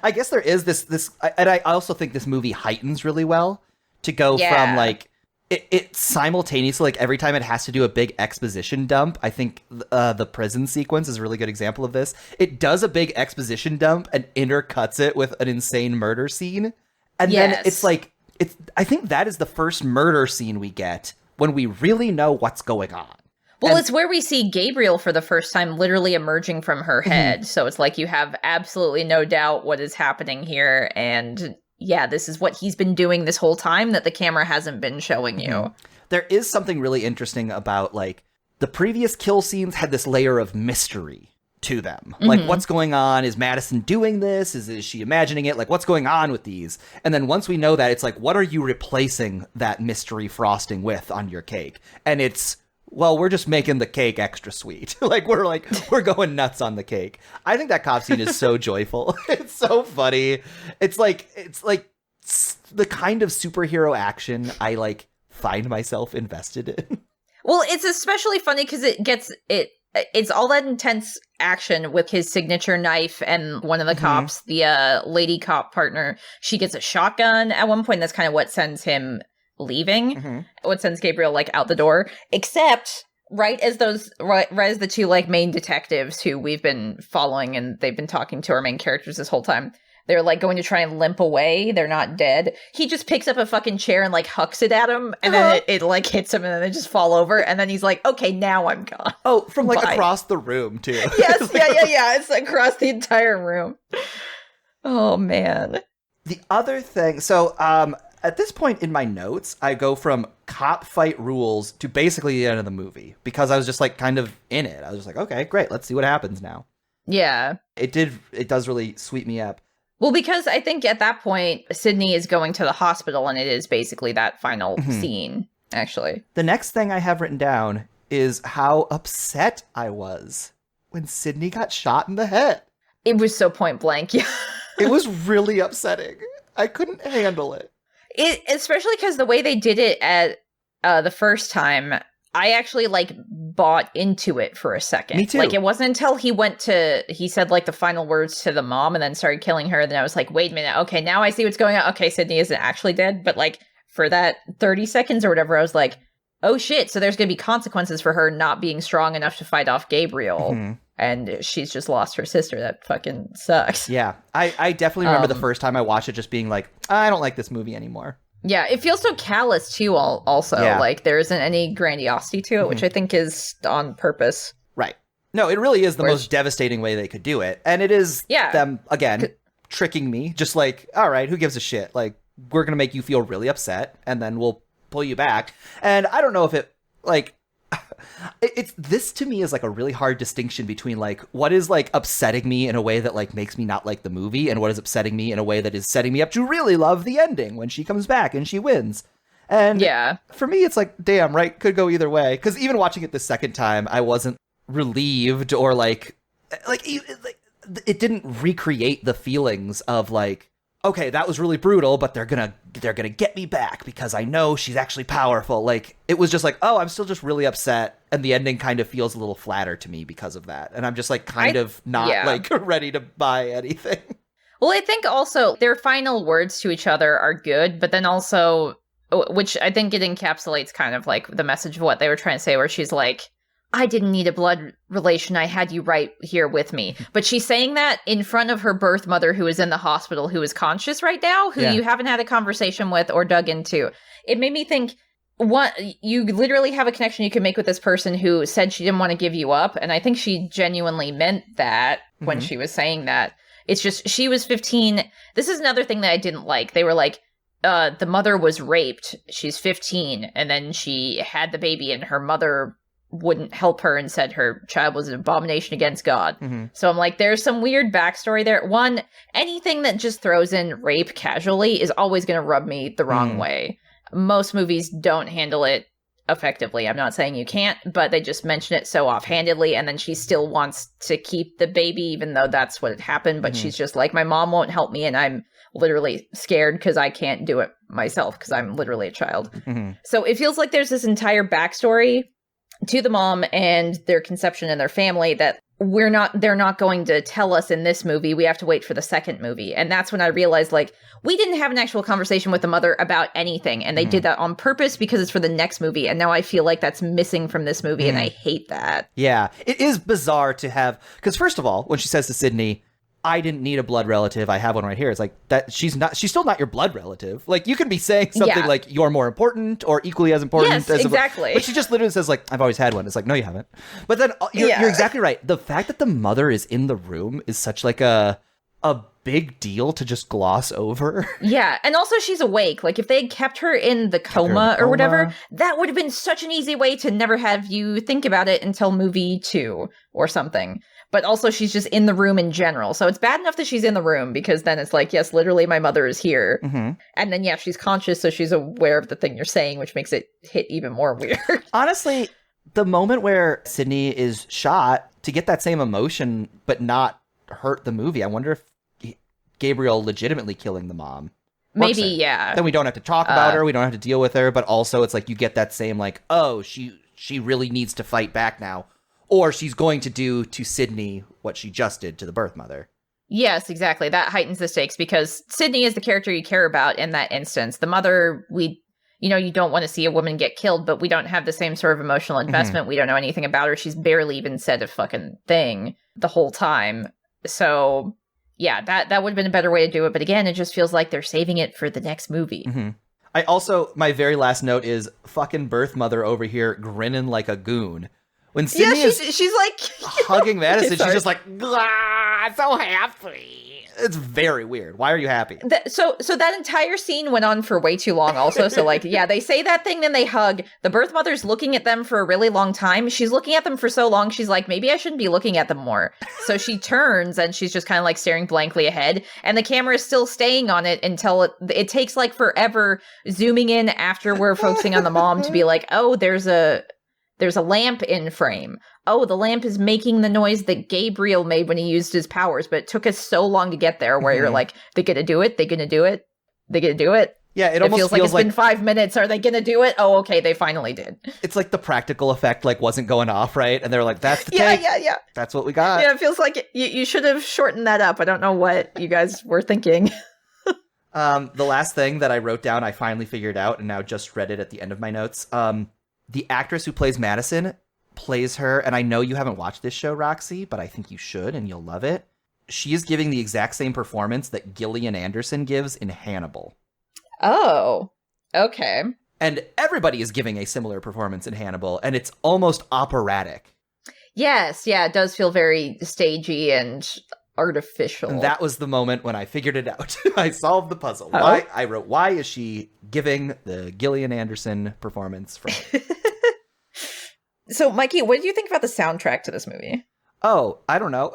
I guess there is this, and I also think this movie heightens really well to go from, like, it simultaneously, like, every time it has to do a big exposition dump. I think the prison sequence is a really good example of this. It does a big exposition dump and intercuts it with an insane murder scene. And then it's like, I think that is the first murder scene we get when we really know what's going on. Well, it's where we see Gabriel for the first time literally emerging from her head. So it's like you have absolutely no doubt what is happening here. And yeah, this is what he's been doing this whole time that the camera hasn't been showing you. There is something really interesting about, like, the previous kill scenes had this layer of mystery to them. Like, what's going on? Is Madison doing this? Is she imagining it? Like, what's going on with these? And then once we know that, it's like, what are you replacing that mystery frosting with on your cake? And it's, well, we're just making the cake extra sweet. we're going nuts on the cake. I think that cop scene is so joyful. It's so funny. It's like the kind of superhero action I, like, find myself invested in. Well, it's especially funny because it's all that intense action with his signature knife, and one of the cops, the lady cop partner, she gets a shotgun at one point. That's kind of what sends him leaving, what sends Gabriel, like, out the door. Except right as the two, like, main detectives who we've been following and they've been talking to our main characters this whole time, they're, like, going to try and limp away. They're not dead. He just picks up a fucking chair and, like, hucks it at him, and then it like hits him, and then they just fall over, and then he's like, okay, now I'm gone. Oh, from, like, across the room too. Yes, yeah. It's across the entire room. Oh man. The other thing, so at this point in my notes, I go from cop fight rules to basically the end of the movie, because I was just, like, kind of in it. I was just like, okay, great, let's see what happens now. Yeah. It does really sweep me up. Well, because I think at that point, Sydney is going to the hospital, and it is basically that final scene, actually. The next thing I have written down is how upset I was when Sydney got shot in the head. It was so point blank, yeah. It was really upsetting. I couldn't handle it. Especially because the way they did it at the first time, I actually, like, bought into it for a second. Me too. Like, it wasn't until he said, like, the final words to the mom and then started killing her, then I was like, wait a minute, okay, now I see what's going on. Okay, Sydney isn't actually dead, but, like, for that 30 seconds or whatever, I was like, oh shit, so there's gonna be consequences for her not being strong enough to fight off Gabriel. And she's just lost her sister. That fucking sucks. Yeah, I definitely remember the first time I watched it just being like, I don't like this movie anymore. Yeah, it feels so callous too. Also, Yeah. like there isn't any grandiosity to it, which I think is on purpose. Right. No, it really is the Whereas- most devastating way they could do it. And it is them, again, tricking me. Just like, all right, who gives a shit? Like, we're going to make you feel really upset, and then we'll pull you back. And I don't know if it, like, it's this to me is like a really hard distinction between like what is like upsetting me in a way that like makes me not like the movie and what is upsetting me in a way that is setting me up to really love the ending when she comes back and she wins. And for me, it's like, damn, right? Could go either way. Because even watching it the second time, I wasn't relieved or like it didn't recreate the feelings of like, okay, that was really brutal, but they're gonna get me back because I know she's actually powerful. Like, it was just like, oh, I'm still just really upset, and the ending kind of feels a little flatter to me because of that. And I'm just like kind of not like ready to buy anything. Well, I think also their final words to each other are good, but then also, which I think it encapsulates kind of like the message of what they were trying to say, where she's like, I didn't need a blood relation. I had you right here with me. But she's saying that in front of her birth mother, who is in the hospital, who is conscious right now, who you haven't had a conversation with or dug into. It made me think, what, you literally have a connection you can make with this person who said she didn't want to give you up. And I think she genuinely meant that when she was saying that. It's just, she was 15. This is another thing that I didn't like. They were like, the mother was raped. She's 15. And then she had the baby and her mother wouldn't help her and said her child was an abomination against God. So I'm like, there's some weird backstory there. One, anything that just throws in rape casually is always going to rub me the wrong way. Most movies don't handle it effectively. I'm not saying you can't, but they just mention it so offhandedly, and then she still wants to keep the baby even though that's what had happened, but she's just like, my mom won't help me and I'm literally scared because I can't do it myself because I'm literally a child. So it feels like there's this entire backstory to the mom and their conception and their family that they're not going to tell us in this movie. We have to wait for the second movie. And that's when I realized, like, we didn't have an actual conversation with the mother about anything. And they did that on purpose because it's for the next movie. And now I feel like that's missing from this movie. And I hate that. Yeah, it is bizarre to have, because first of all, when she says to Sydney, I didn't need a blood relative, I have one right here. It's like, that she's still not your blood relative. Like, you can be saying something like, you're more important or equally as important. Yes, as exactly. But she just literally says, like, I've always had one. It's like, no, you haven't. But then you're exactly right. The fact that the mother is in the room is such like a big deal to just gloss over. Yeah, and also she's awake. Like, if they had kept her in the coma or whatever, that would have been such an easy way to never have you think about it until movie 2 or something. But also she's just in the room in general. So it's bad enough that she's in the room because then it's like, yes, literally my mother is here. And then, yeah, she's conscious, so she's aware of the thing you're saying, which makes it hit even more weird. Honestly, the moment where Sydney is shot, to get that same emotion but not hurt the movie, I wonder if Gabriel legitimately killing the mom. Maybe, yeah. Then we don't have to talk about her, we don't have to deal with her, but also it's like you get that same like, oh, she really needs to fight back now. Or she's going to do to Sydney what she just did to the birth mother. Yes, exactly. That heightens the stakes because Sydney is the character you care about in that instance. The mother, you don't want to see a woman get killed, but we don't have the same sort of emotional investment. We don't know anything about her. She's barely even said a fucking thing the whole time. So, yeah, that would have been a better way to do it. But again, it just feels like they're saving it for the next movie. I also, my very last note is fucking birth mother over here grinning like a goon. When Sydney she's like hugging Madison, she's just like, so happy. It's very weird. Why are you happy? So that entire scene went on for way too long also. So like, yeah, they say that thing, then they hug. The birth mother's looking at them for a really long time. She's looking at them for so long, she's like, maybe I shouldn't be looking at them more. So she turns and she's just kind of like staring blankly ahead. And the camera is still staying on it until it takes like forever zooming in after we're focusing on the mom to be like, oh, there's a lamp in frame. Oh, the lamp is making the noise that Gabriel made when he used his powers, but it took us so long to get there where you're like, they're going to do it? They're going to do it? They're going to do it? Yeah, it almost feels like it's been 5 minutes. Are they going to do it? Oh, okay, they finally did. It's like the practical effect like wasn't going off, right? And they're like, that's the take. Yeah. That's what we got. Yeah, it feels like you should have shortened that up. I don't know what you guys were thinking. The last thing that I wrote down, I finally figured out and now just read it at the end of my notes. The actress who plays Madison plays her, and I know you haven't watched this show, Roxy, but I think you should, and you'll love it. She is giving the exact same performance that Gillian Anderson gives in Hannibal. Oh. Okay. And everybody is giving a similar performance in Hannibal, and it's almost operatic. Yes, yeah, it does feel very stagey and artificial. And that was the moment when I figured it out. I solved the puzzle. Oh. I wrote, why is she giving the Gillian Anderson performance from So, Mikey, what did you think about the soundtrack to this movie? Oh, I don't know.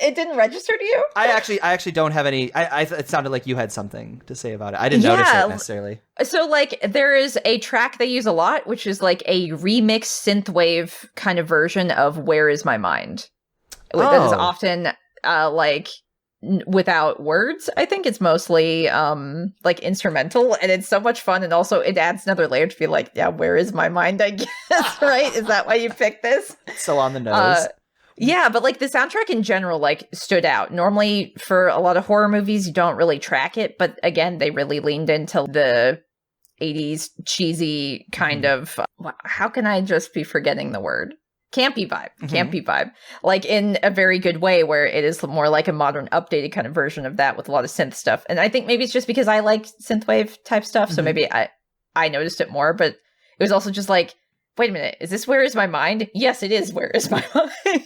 It didn't register to you? I actually don't have any. It sounded like you had something to say about it. I didn't notice it necessarily. So, like, there is a track they use a lot, which is like a remixed synthwave kind of version of "Where Is My Mind." That is often without words. I think it's mostly like instrumental, and it's so much fun. And also, it adds another layer to be like, yeah, where is my mind? I guess, right? Is that why you picked this? So on the nose. Yeah, but like the soundtrack in general, like stood out. Normally for a lot of horror movies, you don't really track it. But again, they really leaned into the 80s cheesy kind of, how can I just be forgetting the word? Campy vibe. Campy vibe. Like in a very good way where it is more like a modern updated kind of version of that with a lot of synth stuff. And I think maybe it's just because I like synthwave type stuff. So maybe I noticed it more. But it was also just like, wait a minute, is this Where Is My Mind? Yes, it is Where Is My Mind.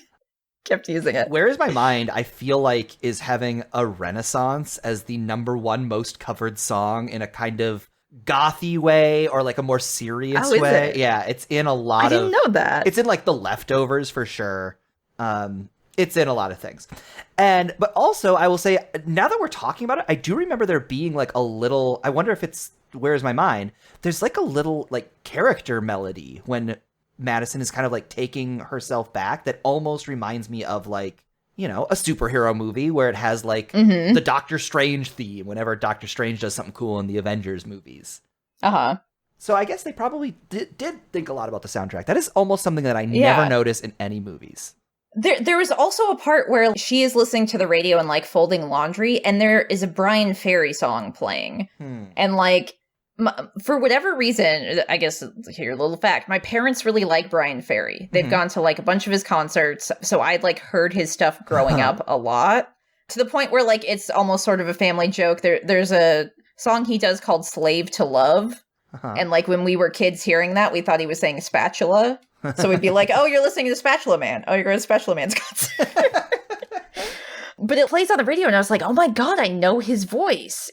Kept using it. Where Is My Mind, I feel like, is having a renaissance as the #1 most covered song in a kind of gothy way or like a more serious way. It? Yeah, it's in a lot of... I didn't know that. It's in like The Leftovers for sure. It's in a lot of things. But also, I will say, now that we're talking about it, I do remember there being like a little, I wonder if it's Where Is My Mind? There's like a little like character melody when Madison is kind of like taking herself back that almost reminds me of like, you know, a superhero movie where it has like the Doctor Strange theme whenever Doctor Strange does something cool in the Avengers movies. So I guess they probably did think a lot about the soundtrack. That is almost something that I never notice in any movies. There was also a part where she is listening to the radio and like folding laundry, and there is a Brian Ferry song playing. And like, for whatever reason, I guess here's a little fact, my parents really like Brian Ferry. They've gone to like a bunch of his concerts, so I'd like heard his stuff growing up a lot, to the point where like it's almost sort of a family joke. There's a song he does called Slave to Love, and like when we were kids hearing that, we thought he was saying spatula, so we'd be like, oh, you're listening to Spatula Man, oh, you're going to Spatula Man's concert. But it plays on the radio and I was like, oh my god, I know his voice.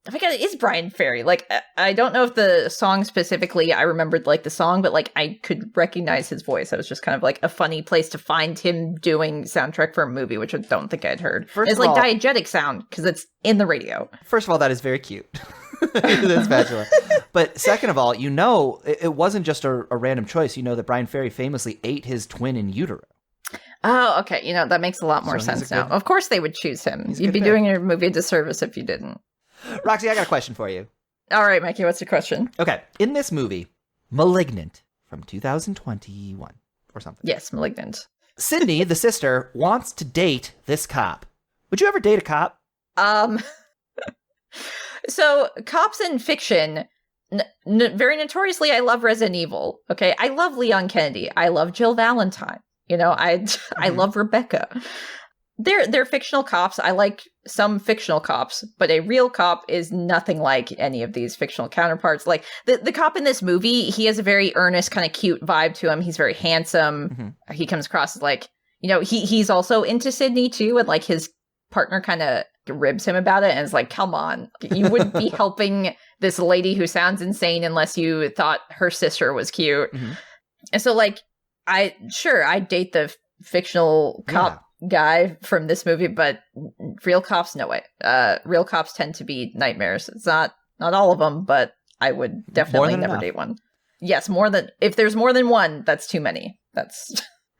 Oh my god, it is Brian Ferry. Like, I don't know if the song specifically, I remembered, like, the song, but, like, I could recognize his voice. It was just kind of, like, a funny place to find him doing soundtrack for a movie, which I don't think I'd heard. It's, like, diegetic sound, because it's in the radio. First of all, that is very cute. That's spatula. But second of all, you know, it wasn't just a random choice. You know that Brian Ferry famously ate his twin in utero. Oh, okay. You know, that makes a lot more sense now. Of course they would choose him. You'd be doing your movie a disservice if you didn't. Roxy, I got a question for you. All right, Mikey, what's your question? Okay. In this movie, Malignant from 2021 or something. Yes, Malignant. Sydney, the sister, wants to date this cop. Would you ever date a cop? So, cops in fiction, very notoriously, I love Resident Evil. Okay, I love Leon Kennedy. I love Jill Valentine. You know, I love Rebecca. They're fictional cops. I like some fictional cops, but a real cop is nothing like any of these fictional counterparts. Like the cop in this movie, he has a very earnest, kind of cute vibe to him. He's very handsome. He comes across as like, you know, he's also into Sydney too, and like his partner kind of ribs him about it and is like, come on, you wouldn't be helping this lady who sounds insane unless you thought her sister was cute. And so like, I'd date the fictional cop guy from this movie, but real cops, no way. Real cops tend to be nightmares. It's not all of them, but I would definitely never date one. Yes, if there's more than one, that's too many.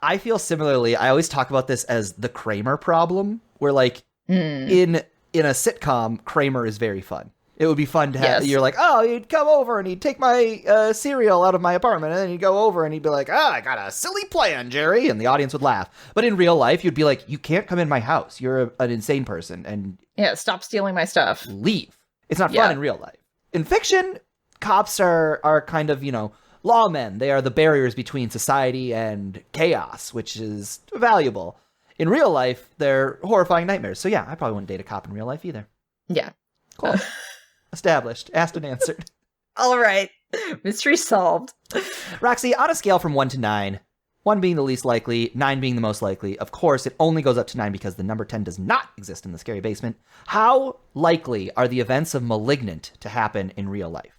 I feel similarly. I always talk about this as the Kramer problem, where like in a sitcom, Kramer is very fun. It would be fun to have, you're like, oh, he'd come over and he'd take my cereal out of my apartment, and then he'd go over and he'd be like, I got a silly plan, Jerry, and the audience would laugh. But in real life, you'd be like, you can't come in my house. You're an insane person, and stop stealing my stuff. Leave. It's not fun in real life. In fiction, cops are kind of, you know, lawmen. They are the barriers between society and chaos, which is valuable. In real life, they're horrifying nightmares. So yeah, I probably wouldn't date a cop in real life either. Yeah. Cool. Established. Asked and answered. All right. Mystery solved. Roxy, on a scale from 1 to 9, 1 being the least likely, 9 being the most likely, of course, it only goes up to 9 because the number 10 does not exist in the scary basement. How likely are the events of Malignant to happen in real life?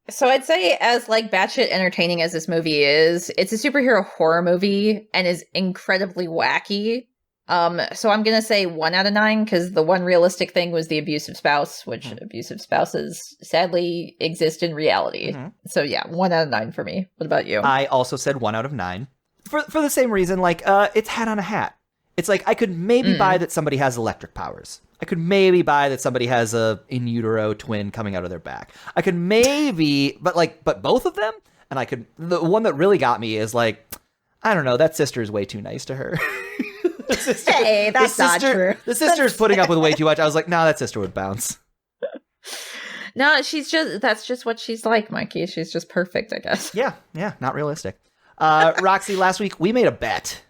So I'd say as like batshit entertaining as this movie is, it's a superhero horror movie and is incredibly wacky. So I'm going to say 1 out of 9 because the one realistic thing was the abusive spouse, which abusive spouses sadly exist in reality. Mm-hmm. So yeah, 1 out of 9 for me. What about you? I also said 1 out of 9 for the same reason. Like, it's hat on a hat. It's like I could maybe buy that somebody has electric powers. I could maybe buy that somebody has a in utero twin coming out of their back. I could maybe, but both of them? And the one that really got me is like, I don't know, that sister is way too nice to her. Hey, that's not true. The sister's putting up with way too much. I was like, nah, that sister would bounce. No, that's just what she's like, Mikey. She's just perfect, I guess. Yeah, not realistic. Roxy, last week we made a bet.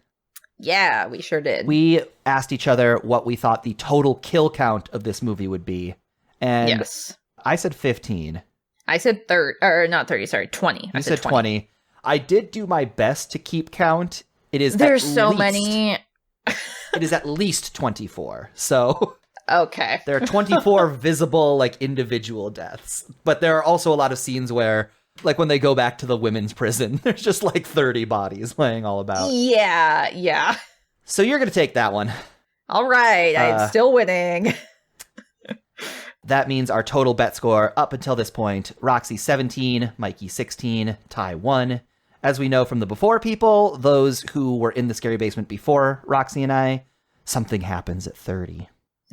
Yeah, we sure did. We asked each other what we thought the total kill count of this movie would be. And yes. I said 15. I said 20. You said 20. I did do my best to keep count. There's so many. It is at least 24. So okay. There are 24 visible, like, individual deaths. But there are also a lot of scenes where, like, when they go back to the women's prison, there's just, like, 30 bodies laying all about. Yeah. So you're going to take that one. All right. I'm still winning. That means our total bet score up until this point, Roxy 17, Mikey 16, Ty 1. As we know from the before people, those who were in the scary basement before Roxy and I, something happens at 30.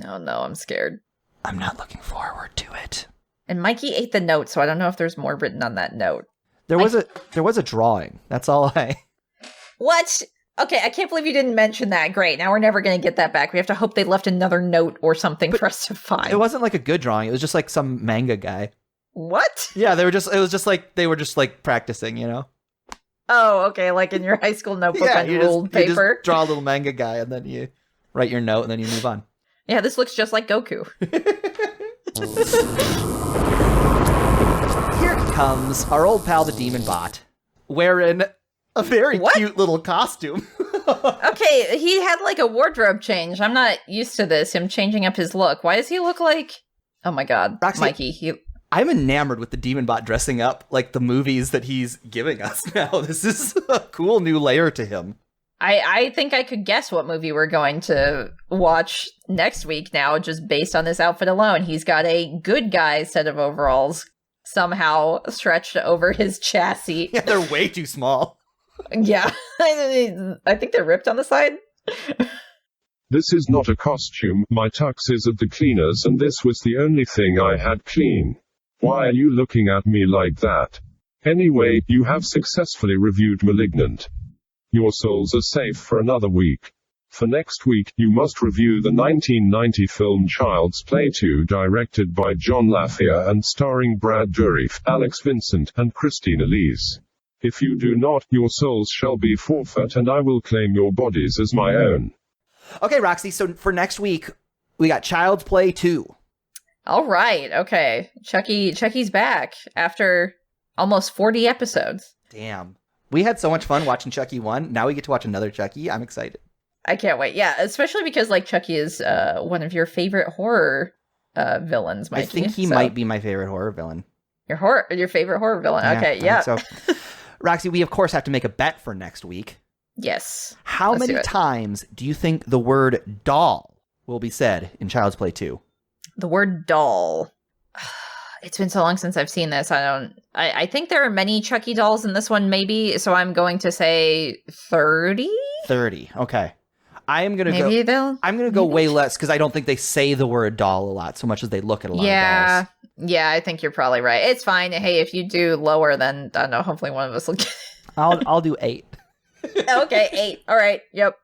Oh no, I'm scared. I'm not looking forward to it. And Mikey ate the note, so I don't know if there's more written on that note. There was a drawing. That's all I... What? Okay, I can't believe you didn't mention that. Great, now we're never going to get that back. We have to hope they left another note or something for us to find. It wasn't like a good drawing. It was just like some manga guy. What? Yeah, they were just practicing, you know? Oh, okay, like in your high school notebook on ruled paper. You just draw a little manga guy, and then you write your note, and then you move on. Yeah, this looks just like Goku. Here comes our old pal, the Demon Bot, wearing a very cute little costume. Okay, he had like a wardrobe change. I'm not used to this, him changing up his look. Why does he look like... Oh my god, Roxy, Mikey, I'm enamored with the Demon Bot dressing up like the movies that he's giving us now. This is a cool new layer to him. I think I could guess what movie we're going to watch next week now, just based on this outfit alone. He's got a good guy set of overalls somehow stretched over his chassis. Yeah, they're way too small. Yeah, I think they're ripped on the side. This is not a costume, my tux is at the cleaners and this was the only thing I had clean. Why are you looking at me like that? Anyway, you have successfully reviewed Malignant. Your souls are safe for another week. For next week, you must review the 1990 film Child's Play 2, directed by John Lafayette and starring Brad Dourif, Alex Vincent, and Christine Elise. If you do not, your souls shall be forfeit and I will claim your bodies as my own. Okay, Roxy, so for next week, we got Child's Play 2. All right, okay. Chucky's back after almost 40 episodes. Damn. We had so much fun watching Chucky 1. Now we get to watch another Chucky. I'm excited. I can't wait. Yeah, especially because like Chucky is one of your favorite horror villains, Mikey. I think he might be my favorite horror villain. Your favorite horror villain. Yeah, okay, yeah. So, Roxy, we of course have to make a bet for next week. Yes. How many times do you think the word doll will be said in Child's Play 2? The word doll. It's been so long since I've seen this. I think there are many Chucky dolls in this one, maybe. So I'm going to say 30? 30. Okay. I'm going to go way less because I don't think they say the word doll a lot so much as they look at a lot of dolls. Yeah, I think you're probably right. It's fine. Hey, if you do lower, then I don't know, hopefully one of us will get it. I'll do 8. Okay, 8. All right. Yep.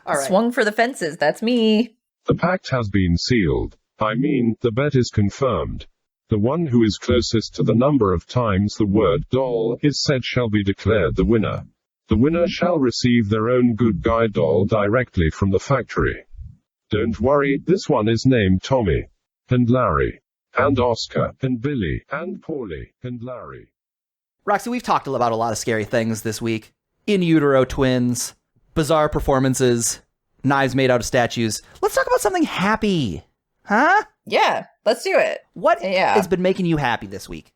All right. Swung for the fences. That's me. The pact has been sealed. I mean, the bet is confirmed. The one who is closest to the number of times the word doll is said shall be declared the winner. The winner shall receive their own good guy doll directly from the factory. Don't worry, this one is named Tommy. And Larry. and Oscar, and Billy, and Paulie, and Larry. Roxy, we've talked about a lot of scary things this week. In utero twins, bizarre performances, knives made out of statues. Let's talk about something happy. Huh? Yeah, let's do it. What has been making you happy this week?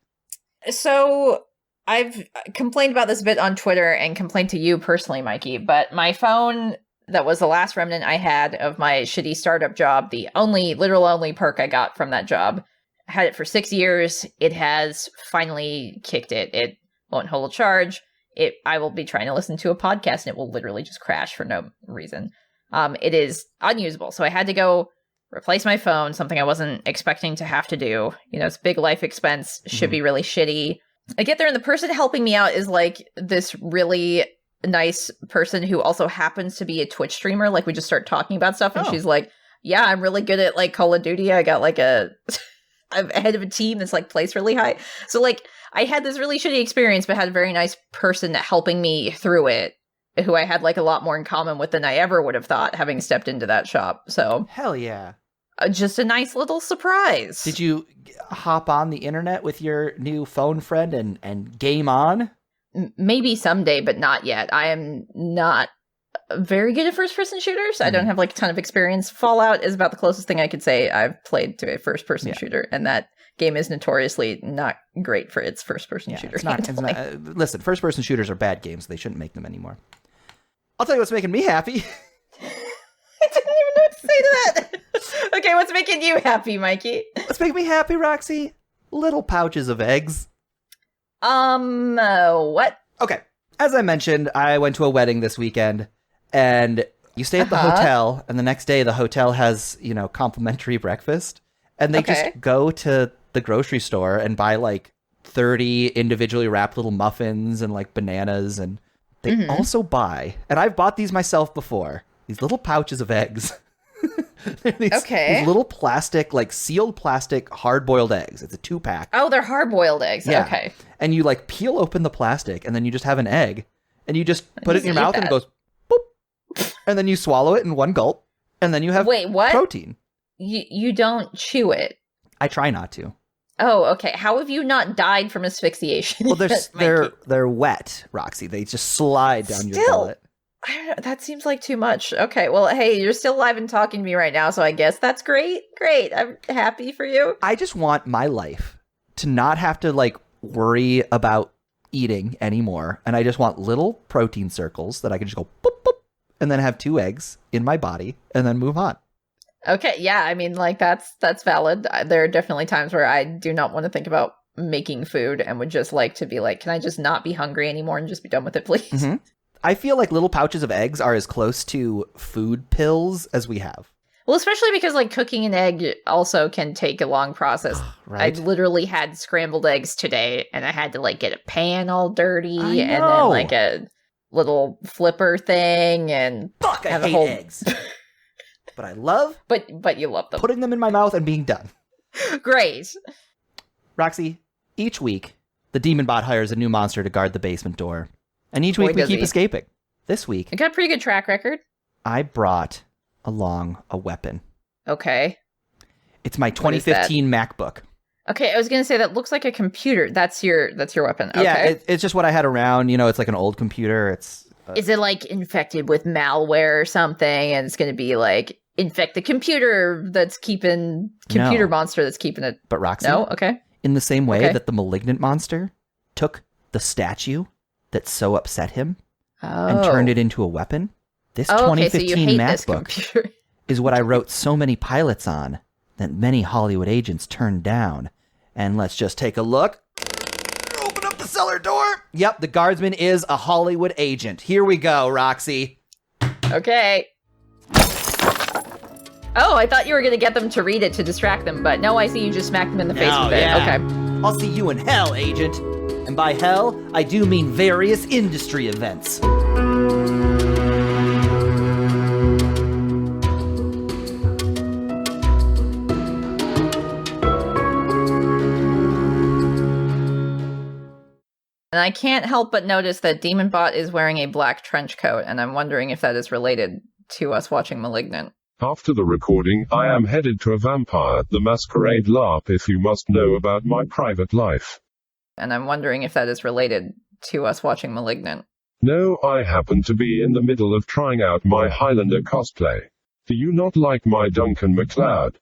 So I've complained about this a bit on Twitter and complained to you personally, Mikey, but my phone that was the last remnant I had of my shitty startup job, the literal only perk I got from that job, I had it for 6 years. It has finally kicked it. It won't hold a charge. I will be trying to listen to a podcast and it will literally just crash for no reason. It is unusable. So I had to go replace my phone, something I wasn't expecting to have to do. It's a big life expense, should be really shitty. I get there and the person helping me out is like this really nice person who also happens to be a Twitch streamer. Like we just start talking about stuff and she's like, yeah, I'm really good at like Call of Duty. I got like I'm head of a team that's like placed really high. So like I had this really shitty experience, but had a very nice person helping me through it, who I had like a lot more in common with than I ever would have thought having stepped into that shop. So hell yeah. Just a nice little surprise. Did you hop on the internet with your new phone friend and game on? Maybe someday, but not yet. I am not very good at first-person shooters. I don't have like a ton of experience. Fallout is about the closest thing I could say I've played to a first-person shooter, and that game is notoriously not great for its first-person shooter. It's not, listen, first-person shooters are bad games. They shouldn't make them anymore. I'll tell you what's making me happy. I didn't even know what to say to that. Okay, what's making you happy, Mikey? What's making me happy, Roxy? Little pouches of eggs. What? Okay. As I mentioned, I went to a wedding this weekend, and you stay at the hotel, and the next day the hotel has, complimentary breakfast, and they just go to the grocery store and buy like 30 individually wrapped little muffins and like bananas, and they also buy, and I've bought these myself before, these little pouches of eggs. these little plastic, like sealed plastic, hard-boiled eggs. It's a 2-pack. Oh, they're hard-boiled eggs. Yeah. Okay. And you like peel open the plastic, and then you just have an egg, and you just put it in your mouth, and it goes boop, and then you swallow it in one gulp, and then you have protein. You don't chew it. I try not to. Oh, okay. How have you not died from asphyxiation? Well, they're wet, Roxy. They just slide down your gullet. I don't know. That seems like too much. Okay, well, hey, you're still alive and talking to me right now, so I guess that's great. Great. I'm happy for you. I just want my life to not have to, like, worry about eating anymore, and I just want little protein circles that I can just go boop, boop, and then have 2 eggs in my body, and then move on. Okay, yeah, I mean, like, that's valid. There are definitely times where I do not want to think about making food and would just like to be like, can I just not be hungry anymore and just be done with it, please? Mm-hmm. I feel like little pouches of eggs are as close to food pills as we have. Well, especially because like cooking an egg also can take a long process. Right. I literally had scrambled eggs today, and I had to like get a pan all dirty and then like a little flipper thing, and fuck, I hate eggs. But I love but you love them. Putting them in my mouth and being done. Great. Roxy, each week the demon bot hires a new monster to guard the basement door. And each week we keep escaping. This week, I got a pretty good track record. I brought along a weapon. Okay. It's my 2015 MacBook. Okay, I was going to say that looks like a computer. That's your weapon. Okay. Yeah, it's just what I had around. It's like an old computer. It's Is it like infected with malware or something, and it's going to be like infect the computer that's keeping monster that's keeping it? But Roxy, no, okay. In the same way that the Malignant monster took the statue that so upset him and turned it into a weapon, this 2015 MacBook is what I wrote so many pilots on that many Hollywood agents turned down. And let's just take a look. Open up the cellar door. Yep, the guardsman is a Hollywood agent. Here we go, Roxy. Okay. Oh, I thought you were going to get them to read it to distract them, but no, I see you just smacked them in the face with it. Okay. I'll see you in hell, agent. And by hell, I do mean various industry events. And I can't help but notice that Demon Bot is wearing a black trench coat, and I'm wondering if that is related to us watching Malignant. After the recording, I am headed to a Vampire the Masquerade LARP if you must know about my private life. And I'm wondering if that is related to us watching Malignant. No, I happen to be in the middle of trying out my Highlander cosplay. Do you not like my Duncan MacLeod?